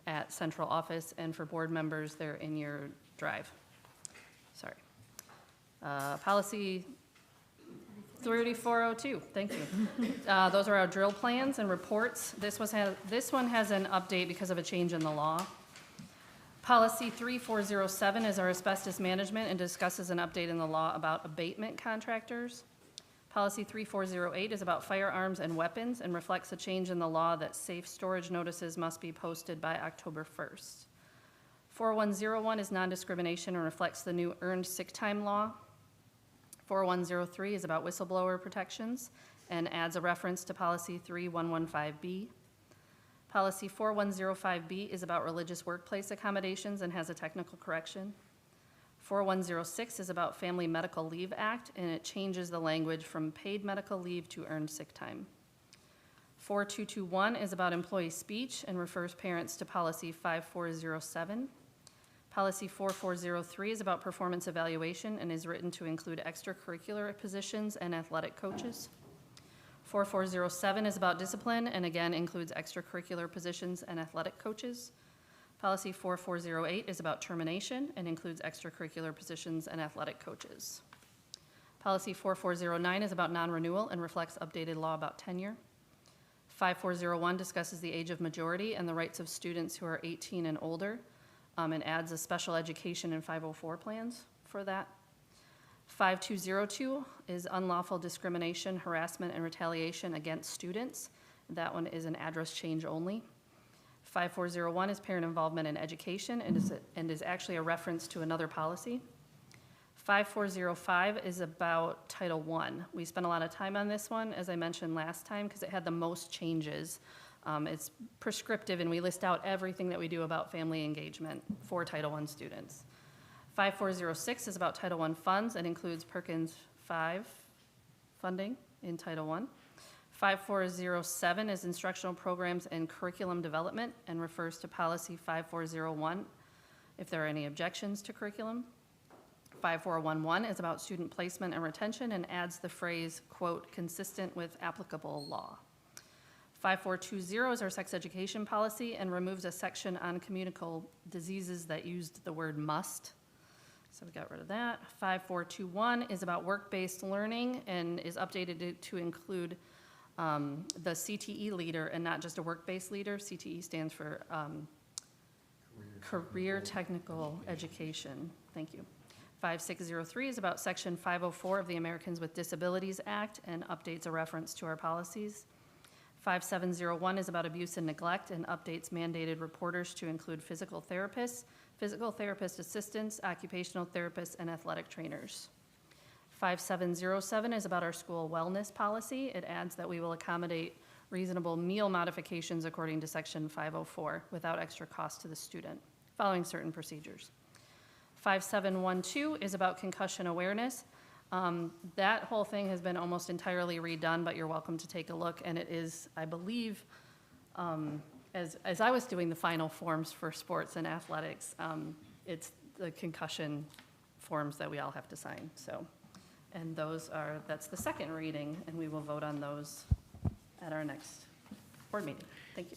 at central office, and for board members, they're in your drive. Sorry. Policy 3402, thank you. Those are our drill plans and reports. This one has an update because of a change in the law. Policy 3407 is our asbestos management and discusses an update in the law about abatement contractors. Policy 3408 is about firearms and weapons and reflects a change in the law that safe storage notices must be posted by October 1st. 4101 is non-discrimination and reflects the new earned sick time law. 4103 is about whistleblower protections and adds a reference to Policy 3115B. Policy 4105B is about religious workplace accommodations and has a technical correction. 4106 is about Family Medical Leave Act, and it changes the language from paid medical leave to earned sick time. 4221 is about employee speech and refers parents to Policy 5407. Policy 4403 is about performance evaluation and is written to include extracurricular positions and athletic coaches. 4407 is about discipline and again includes extracurricular positions and athletic coaches. Policy 4408 is about termination and includes extracurricular positions and athletic coaches. Policy 4409 is about non-renewal and reflects updated law about tenure. 5401 discusses the age of majority and the rights of students who are 18 and older, and adds a special education and 504 plans for that. 5202 is unlawful discrimination, harassment, and retaliation against students. That one is an address change only. 5401 is parent involvement in education and is actually a reference to another policy. 5405 is about Title I. We spent a lot of time on this one, as I mentioned last time, because it had the most changes. It's prescriptive, and we list out everything that we do about family engagement for Title I students. 5406 is about Title I funds and includes Perkins 5 funding in Title I. 5407 is instructional programs and curriculum development and refers to Policy 5401 if there are any objections to curriculum. 5411 is about student placement and retention and adds the phrase, quote, consistent with applicable law. 5420 is our sex education policy and removes a section on communicable diseases that used the word must. So we got rid of that. 5421 is about work-based learning and is updated to include the CTE leader and not just a work-based leader. CTE stands for Career Technical Education. Thank you. 5603 is about Section 504 of the Americans with Disabilities Act and updates a reference to our policies. 5701 is about abuse and neglect and updates mandated reporters to include physical therapists, physical therapist assistants, occupational therapists, and athletic trainers. 5707 is about our school wellness policy. It adds that we will accommodate reasonable meal modifications according to Section 504 without extra cost to the student, following certain procedures. 5712 is about concussion awareness. That whole thing has been almost entirely redone, but you're welcome to take a look, and it is, I believe, as I was doing the final forms for sports and athletics, it's the concussion forms that we all have to sign, so. And that's the second reading, and we will vote on those at our next board meeting. Thank you.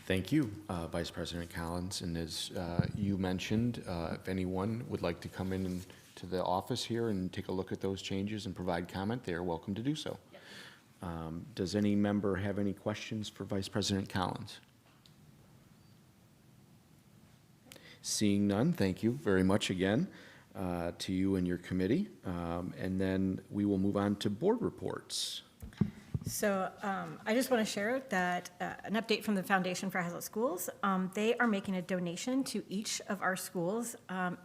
Thank you, Vice President Collins. And as you mentioned, if anyone would like to come in to the office here and take a look at those changes and provide comment, they are welcome to do so. Does any member have any questions for Vice President Collins? Seeing none, thank you very much again to you and your committee. And then we will move on to board reports. So I just want to share that an update from the Foundation for Haslett Schools. They are making a donation to each of our schools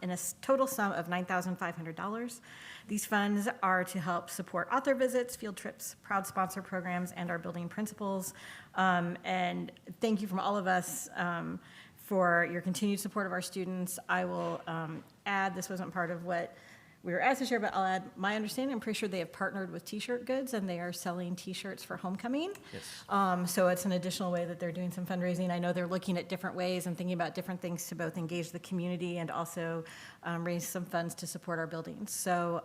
in a total sum of $9,500. These funds are to help support author visits, field trips, proud sponsor programs, and our building principals. And thank you from all of us for your continued support of our students. I will add, this wasn't part of what we were asked to share, but I'll add my understanding. I'm pretty sure they have partnered with T-shirt Goods, and they are selling T-shirts for homecoming. Yes. So it's an additional way that they're doing some fundraising. I know they're looking at different ways and thinking about different things to both engage the community and also raise some funds to support our buildings. So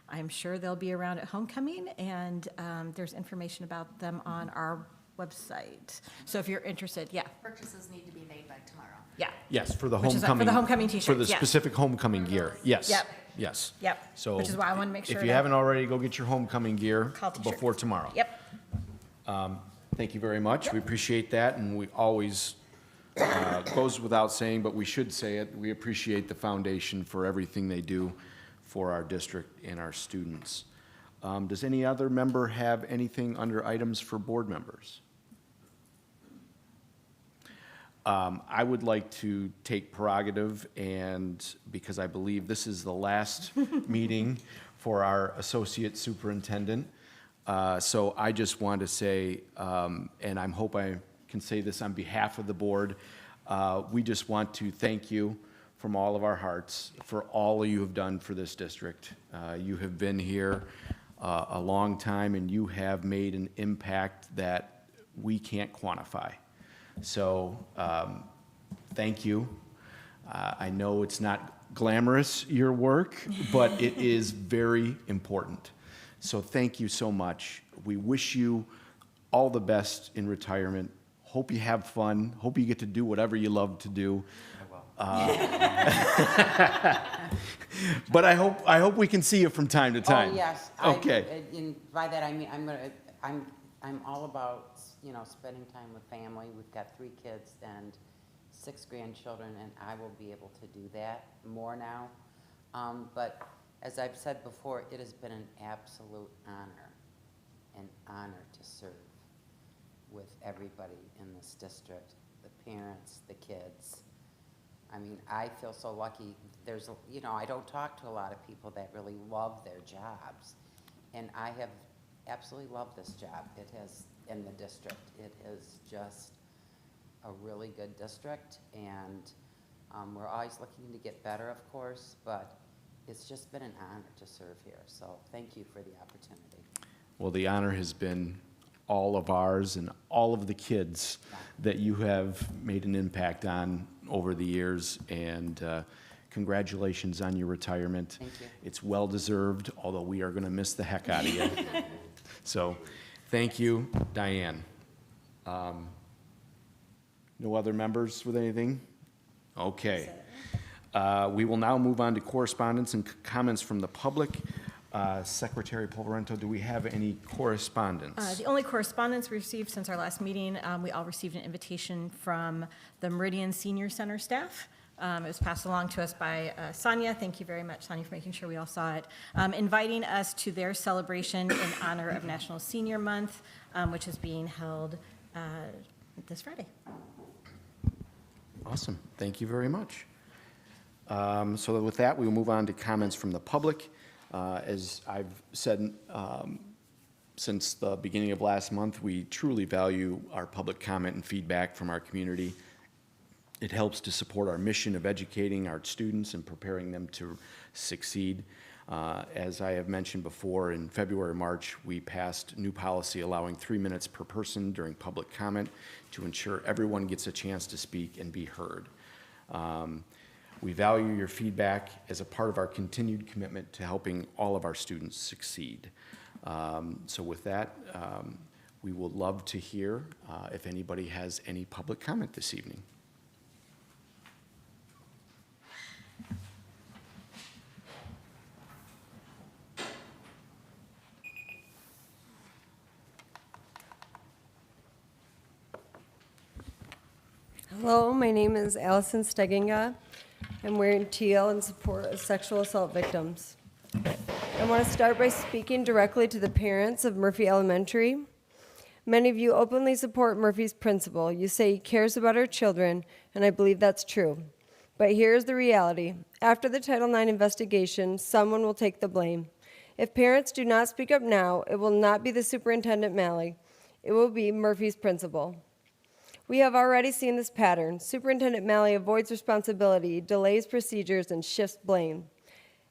I'm sure they'll be around at homecoming, and there's information about them on our website. So if you're interested, yeah. Purchases need to be made by tomorrow. Yeah. Yes, for the Which is homecoming. for the homecoming For the T-shirts, yeah. specific homecoming gear, yes. Yep. Yes. Yep. So. Which is why I want to make sure. If you that- haven't already, go get your homecoming gear Call T-shirt before Goods. tomorrow. Yep. Thank you very much. We appreciate that, and we always, goes without saying, but we should say it, we appreciate the foundation for everything they do for our district and our students. Does any other member have anything under items for board members? I would like to take prerogative, and because I believe this is the last meeting for our associate superintendent, so I just want to say, and I hope I can say this on behalf of the board, we just want to thank you from all of our hearts for all you have done for this district. You have been here a long time, and you have made an impact that we can't quantify. So thank you. I know it's not glamorous, your work, but it is very important. So thank you so much. We wish you all the best in retirement. Hope you have fun. Hope you get to do whatever you love to do. But I hope we can see you from time to time. Oh, yes. Okay. By that, I mean, I'm all about, spending time with family. We've got 3 kids and 6 grandchildren, and I will be able to do that more now. But as I've said before, it has been an absolute honor to serve with everybody in this district, the parents, the kids. I mean, I feel so lucky. I don't talk to a lot of people that really love their jobs, and I have absolutely loved this job. It has, in the district, it is just a really good district, and we're always looking to get better, of course, but it's just been an honor to serve here, so thank you for the opportunity. Well, the honor has been all of ours and all of the kids that you have made an impact on over the years, and congratulations on your retirement. Thank you. It's well-deserved, although we are going to miss the heck out of you. So, thank you, Diane. No other members with anything? Okay. We will now move on to correspondence and comments from the public. Secretary Polverento, do we have any correspondence? The only correspondence we received since our last meeting, we all received an invitation from the Meridian Senior Center staff. It was passed along to us by Sonia. Thank you very much, Sonia, for making sure we all saw it. Inviting us to their celebration in honor of National Senior Month, which is being held this Friday. Awesome. Thank you very much. So with that, we will move on to comments from the public. As I've said since the beginning of last month, we truly value our public comment and feedback from our community. It helps to support our mission of educating our students and preparing them to succeed. As I have mentioned before, in February, March, we passed new policy allowing 3 minutes per person during public comment to ensure everyone gets a chance to speak and be heard. We value your feedback as a part of our continued commitment to helping all of our students succeed. So with that, we would love to hear if anybody has any public comment this evening. Hello, my name is Allison Steginga. I'm wearing teal in support of sexual assault victims. I want to start by speaking directly to the parents of Murphy Elementary. Many of you openly support Murphy's principal. You say he cares about our children, and I believe that's true. But here's the reality. After the Title IX investigation, someone will take the blame. If parents do not speak up now, it will not be the Superintendent Malley. It will be Murphy's principal. We have already seen this pattern. Superintendent Malley avoids responsibility, delays procedures, and shifts blame.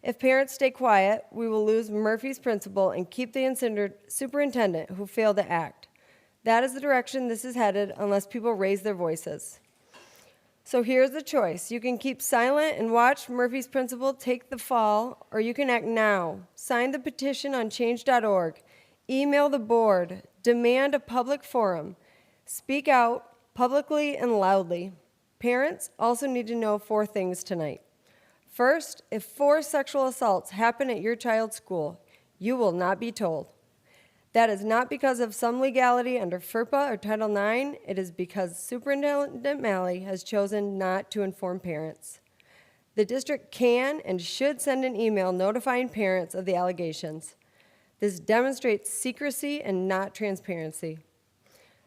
If parents stay quiet, we will lose Murphy's principal and keep the superintendent who failed to act. That is the direction this is headed unless people raise their voices. So here's the choice. You can keep silent and watch Murphy's principal take the fall, or you can act now. Sign the petition on change.org. Email the board. Demand a public forum. Speak out publicly and loudly. Parents also need to know 4 things tonight. First, if 4 sexual assaults happen at your child's school, you will not be told. That is not because of some legality under FERPA or Title IX. It is because Superintendent Malley has chosen not to inform parents. The district can and should send an email notifying parents of the allegations. This demonstrates secrecy and not transparency.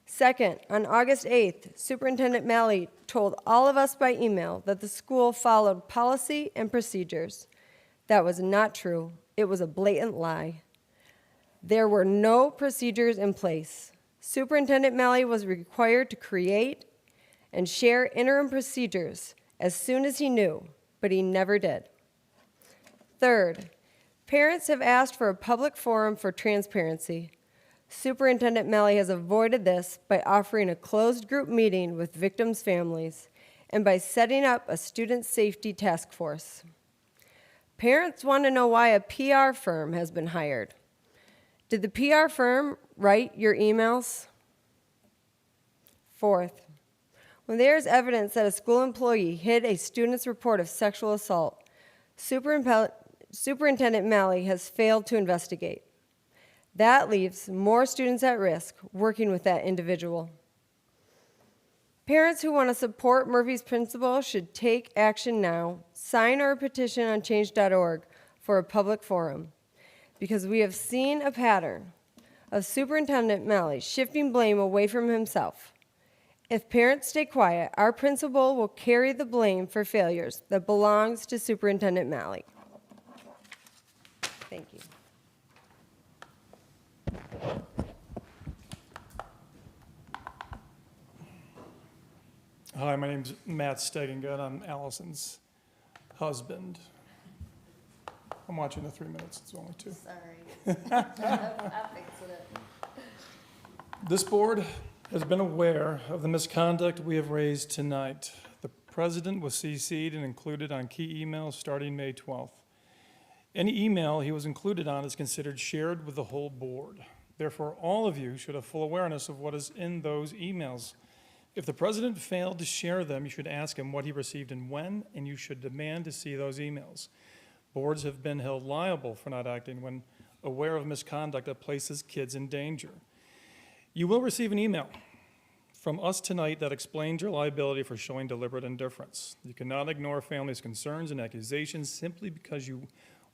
Second, on August 8th, Superintendent Malley told all of us by email that the school followed policy and procedures. That was not true. It was a blatant lie. There were no procedures in place. Superintendent Malley was required to create and share interim procedures as soon as he knew, but he never did. Third, parents have asked for a public forum for transparency. Superintendent Malley has avoided this by offering a closed group meeting with victims' families and by setting up a student safety task force. Parents want to know why a PR firm has been hired. Did the PR firm write your emails? Fourth, when there is evidence that a school employee hid a student's report of sexual assault, Superintendent Malley has failed to investigate. That leaves more students at risk working with that individual. Parents who want to support Murphy's principal should take action now. Sign our petition on change.org for a public forum, because we have seen a pattern of Superintendent Malley shifting blame away from himself. If parents stay quiet, our principal will carry the blame for failures that belongs to Superintendent Malley. Thank you. Hi, my name's Matt Steginga, and I'm Allison's husband. I'm watching the 3 minutes, it's only 2. Sorry. This board has been aware of the misconduct we have raised tonight. The president was CC'd and included on key emails starting May 12th. Any email he was included on is considered shared with the whole board. Therefore, all of you should have full awareness of what is in those emails. If the president failed to share them, you should ask him what he received and when, and you should demand to see those emails. Boards have been held liable for not acting when aware of misconduct that places kids in danger. You will receive an email from us tonight that explains your liability for showing deliberate indifference. You cannot ignore families' concerns and accusations simply because you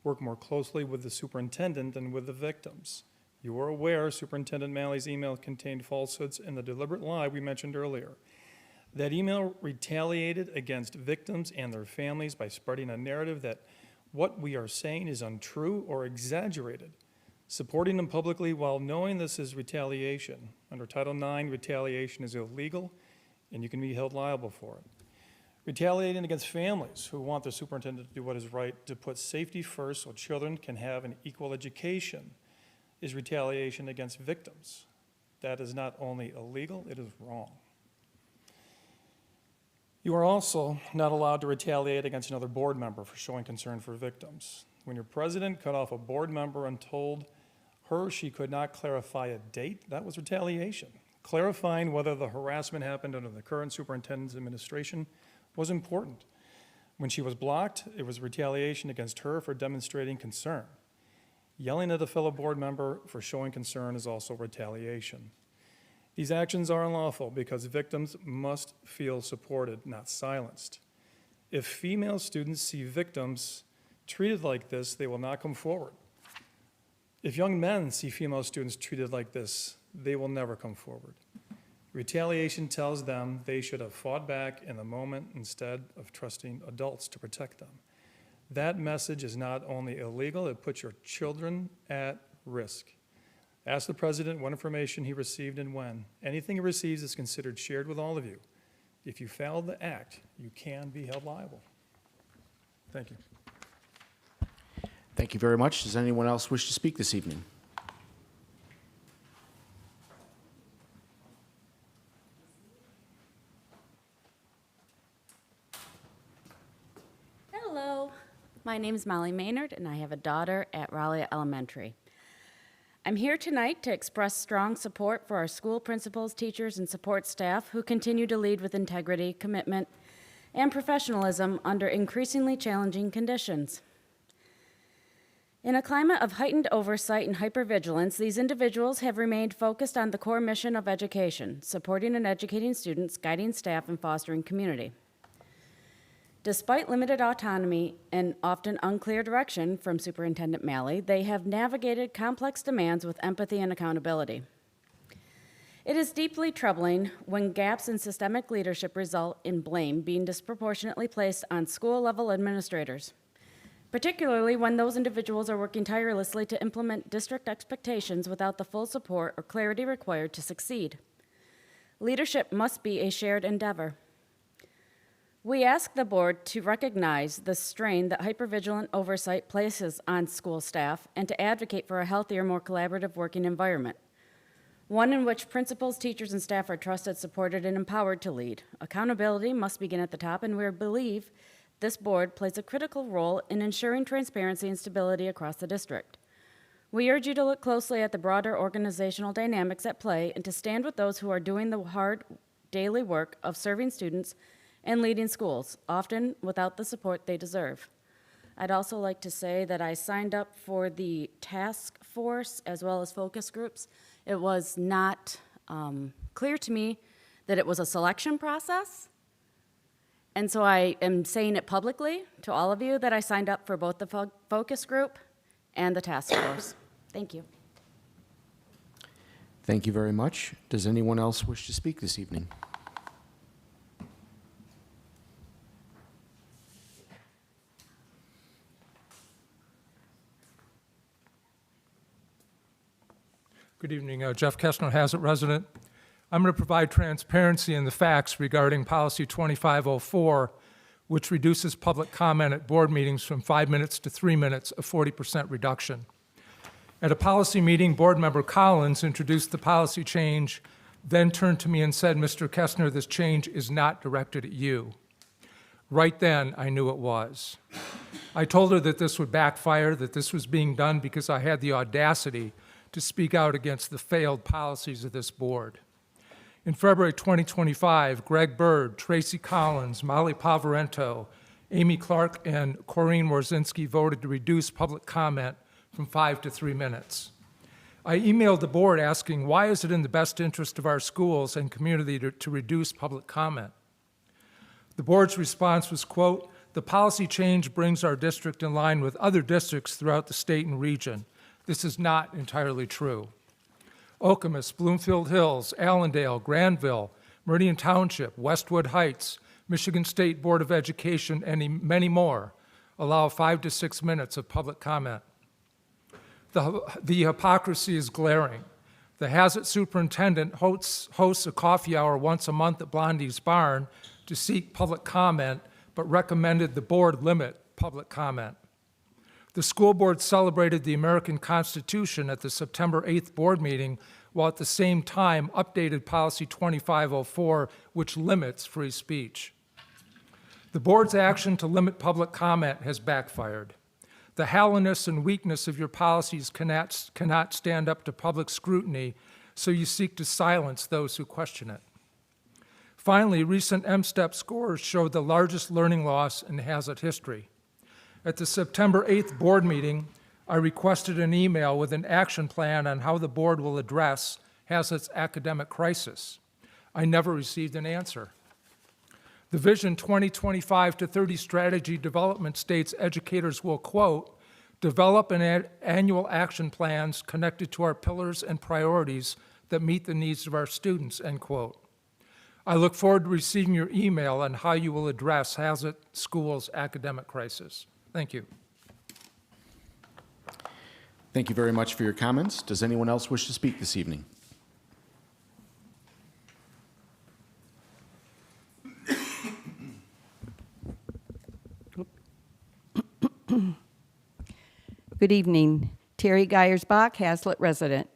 work more closely with the superintendent than with the victims. You are aware Superintendent Malley's email contained falsehoods and the deliberate lie we mentioned earlier. That email retaliated against victims and their families by spreading a narrative that what we are saying is untrue or exaggerated. Supporting them publicly while knowing this is retaliation. Under Title IX, retaliation is illegal, and you can be held liable for it. Retaliating against families who want their superintendent to do what is right, to put safety first so children can have an equal education, is retaliation against victims. That is not only illegal, it is wrong. You are also not allowed to retaliate against another board member for showing concern for victims. When your president cut off a board member and told her she could not clarify a date, that was retaliation. Clarifying whether the harassment happened under the current superintendent's administration was important. When she was blocked, it was retaliation against her for demonstrating concern. Yelling at a fellow board member for showing concern is also retaliation. These actions are unlawful because victims must feel supported, not silenced. If female students see victims treated like this, they will not come forward. If young men see female students treated like this, they will never come forward. Retaliation tells them they should have fought back in the moment instead of trusting adults to protect them. That message is not only illegal, it puts your children at risk. Ask the president what information he received and when. Anything he receives is considered shared with all of you. If you fail to act, you can be held liable. Thank you. Thank you very much. Does anyone else wish to speak this evening? Hello, my name is Molly Maynard, and I have a daughter at Raleigh Elementary. I'm here tonight to express strong support for our school principals, teachers, and support staff who continue to lead with integrity, commitment, and professionalism under increasingly challenging conditions. In a climate of heightened oversight and hypervigilance, these individuals have remained focused on the core mission of education, supporting and educating students, guiding staff, and fostering community. Despite limited autonomy and often unclear direction from Superintendent Malley, they have navigated complex demands with empathy and accountability. It is deeply troubling when gaps in systemic leadership result in blame being disproportionately placed on school-level administrators, particularly when those individuals are working tirelessly to implement district expectations without the full support or clarity required to succeed. Leadership must be a shared endeavor. We ask the board to recognize the strain that hypervigilant oversight places on school staff and to advocate for a healthier, more collaborative working environment, one in which principals, teachers, and staff are trusted, supported, and empowered to lead. Accountability must begin at the top, and we believe this board plays a critical role in ensuring transparency and stability across the district. We urge you to look closely at the broader organizational dynamics at play and to stand with those who are doing the hard daily work of serving students and leading schools, often without the support they deserve. I'd also like to say that I signed up for the task force as well as focus groups. It was not clear to me that it was a selection process, and so I am saying it publicly to all of you that I signed up for both the focus group and the task force. Thank you. Thank you very much. Does anyone else wish to speak this evening? Good evening. Jeff Kessner, Haslett resident. I'm going to provide transparency in the facts regarding Policy 2504, which reduces public comment at board meetings from 5 minutes to 3 minutes, a 40% reduction. At a policy meeting, board member Collins introduced the policy change, then turned to me and said, "Mr. Kessner, this change is not directed at you." Right then, I knew it was. I told her that this would backfire, that this was being done because I had the audacity to speak out against the failed policies of this board. In February 2025, Greg Bird, Tracy Collins, Molly Pavarento, Amy Clark, and Corrine Warzinski voted to reduce public comment from 5 to 3 minutes. I emailed the board asking, why is it in the best interest of our schools and community to reduce public comment? The board's response was, quote, "The policy change brings our district in line with other districts throughout the state and region. This is not entirely true. Okemos, Bloomfield Hills, Allendale, Granville, Meridian Township, Westwood Heights, Michigan State Board of Education, and many more allow 5 to 6 minutes of public comment. The hypocrisy is glaring. The Haslett superintendent hosts a coffee hour once a month at Blondie's Barn to seek public comment, but recommended the board limit public comment. The school board celebrated the American Constitution at the September 8th board meeting, while at the same time updated Policy 2504, which limits free speech. The board's action to limit public comment has backfired. The hollowness and weakness of your policies cannot stand up to public scrutiny, so you seek to silence those who question it. Finally, recent M-STEP scores showed the largest learning loss in Haslett history. At the September 8th board meeting, I requested an email with an action plan on how the board will address Haslett's academic crisis. I never received an answer. The Vision 2025-30 strategy development states educators will, quote, develop annual action plans connected to our pillars and priorities that meet the needs of our students, end quote. I look forward to receiving your email on how you will address Haslett School's academic crisis. Thank you. Thank you very much for your comments. Does anyone else wish to speak this evening? Good evening. Terry Geyersbach, Haslett resident.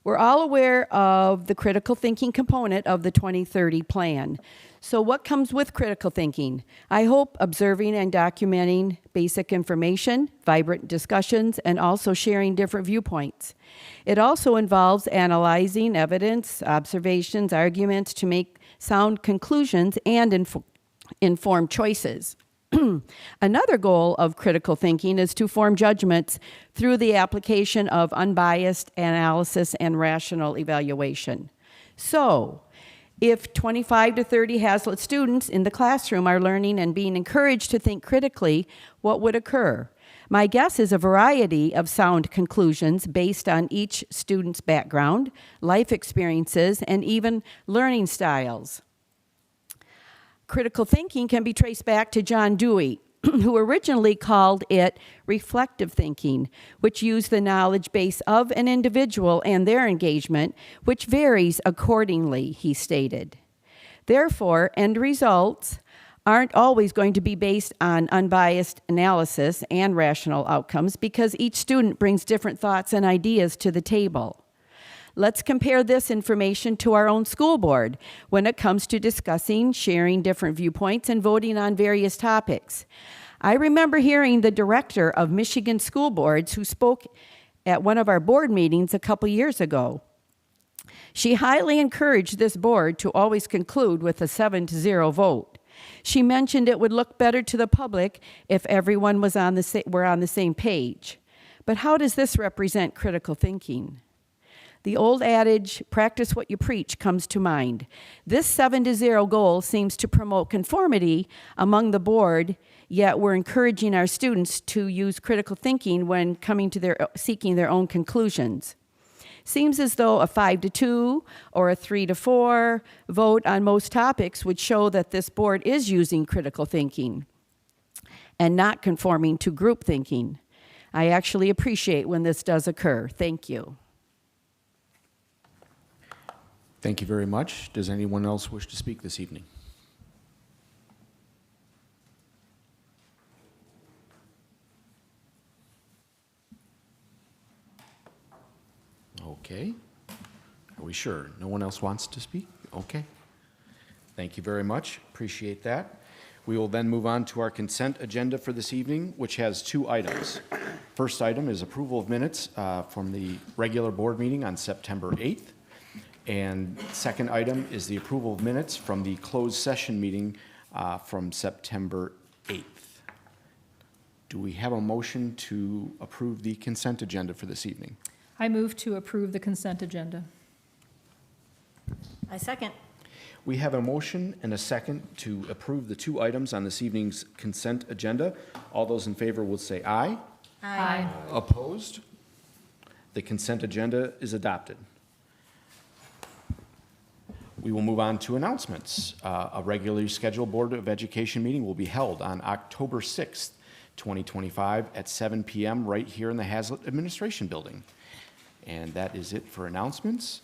We're all aware of the critical thinking component of the 2030 plan. So what comes with critical thinking? I hope observing and documenting basic information, vibrant discussions, and also sharing different viewpoints. It also involves analyzing evidence, observations, arguments to make sound conclusions and informed choices. Another goal of critical thinking is to form judgments through the application of unbiased analysis and rational evaluation. So, if 25 to 30 Haslett students in the classroom are learning and being encouraged to think critically, what would occur? My guess is a variety of sound conclusions based on each student's background, life experiences, and even learning styles. Critical thinking can be traced back to John Dewey, who originally called it reflective thinking, which used the knowledge base of an individual and their engagement, which varies accordingly, he stated. Therefore, end results aren't always going to be based on unbiased analysis and rational outcomes because each student brings different thoughts and ideas to the table. Let's compare this information to our own school board when it comes to discussing, sharing different viewpoints, and voting on various topics. I remember hearing the director of Michigan School Boards who spoke at one of our board meetings a couple years ago. She highly encouraged this board to always conclude with a 7-0 vote. She mentioned it would look better to the public if everyone were on the same page. But how does this represent critical thinking? The old adage, practice what you preach, comes to mind. This 7-0 goal seems to promote conformity among the board, yet we're encouraging our students to use critical thinking when seeking their own conclusions. Seems as though a 5-2 or a 3-4 vote on most topics would show that this board is using critical thinking and not conforming to group thinking. I actually appreciate when this does occur. Thank you. Thank you very much. Does anyone else wish to speak this evening? Okay. Are we sure? No one else wants to speak? Okay. Thank you very much. Appreciate that. We will then move on to our consent agenda for this evening, which has 2 items. First item is approval of minutes from the regular board meeting on September 8th. And second item is the approval of minutes from the closed session meeting from September 8th. Do we have a motion to approve the consent agenda for this evening? I move to approve the consent agenda. I second. We have a motion and a second to approve the 2 items on this evening's consent agenda. All those in favor will say aye. Aye. Opposed? The consent agenda is adopted. We will move on to announcements. A regularly scheduled Board of Education meeting will be held on October 6th, 2025 at 7 p.m. right here in the Haslett Administration Building. And that is it for announcements.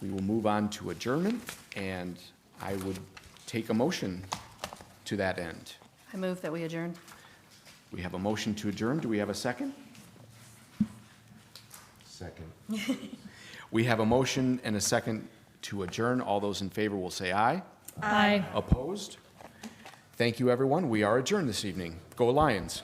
We will move on to adjournment, and I would take a motion to that end. I move that we adjourn. We have a motion to adjourn. Do we have a second? Second. We have a motion and a second to adjourn. All those in favor will say aye. Aye. Opposed? Thank you, everyone. We are adjourned this evening. Go Lions.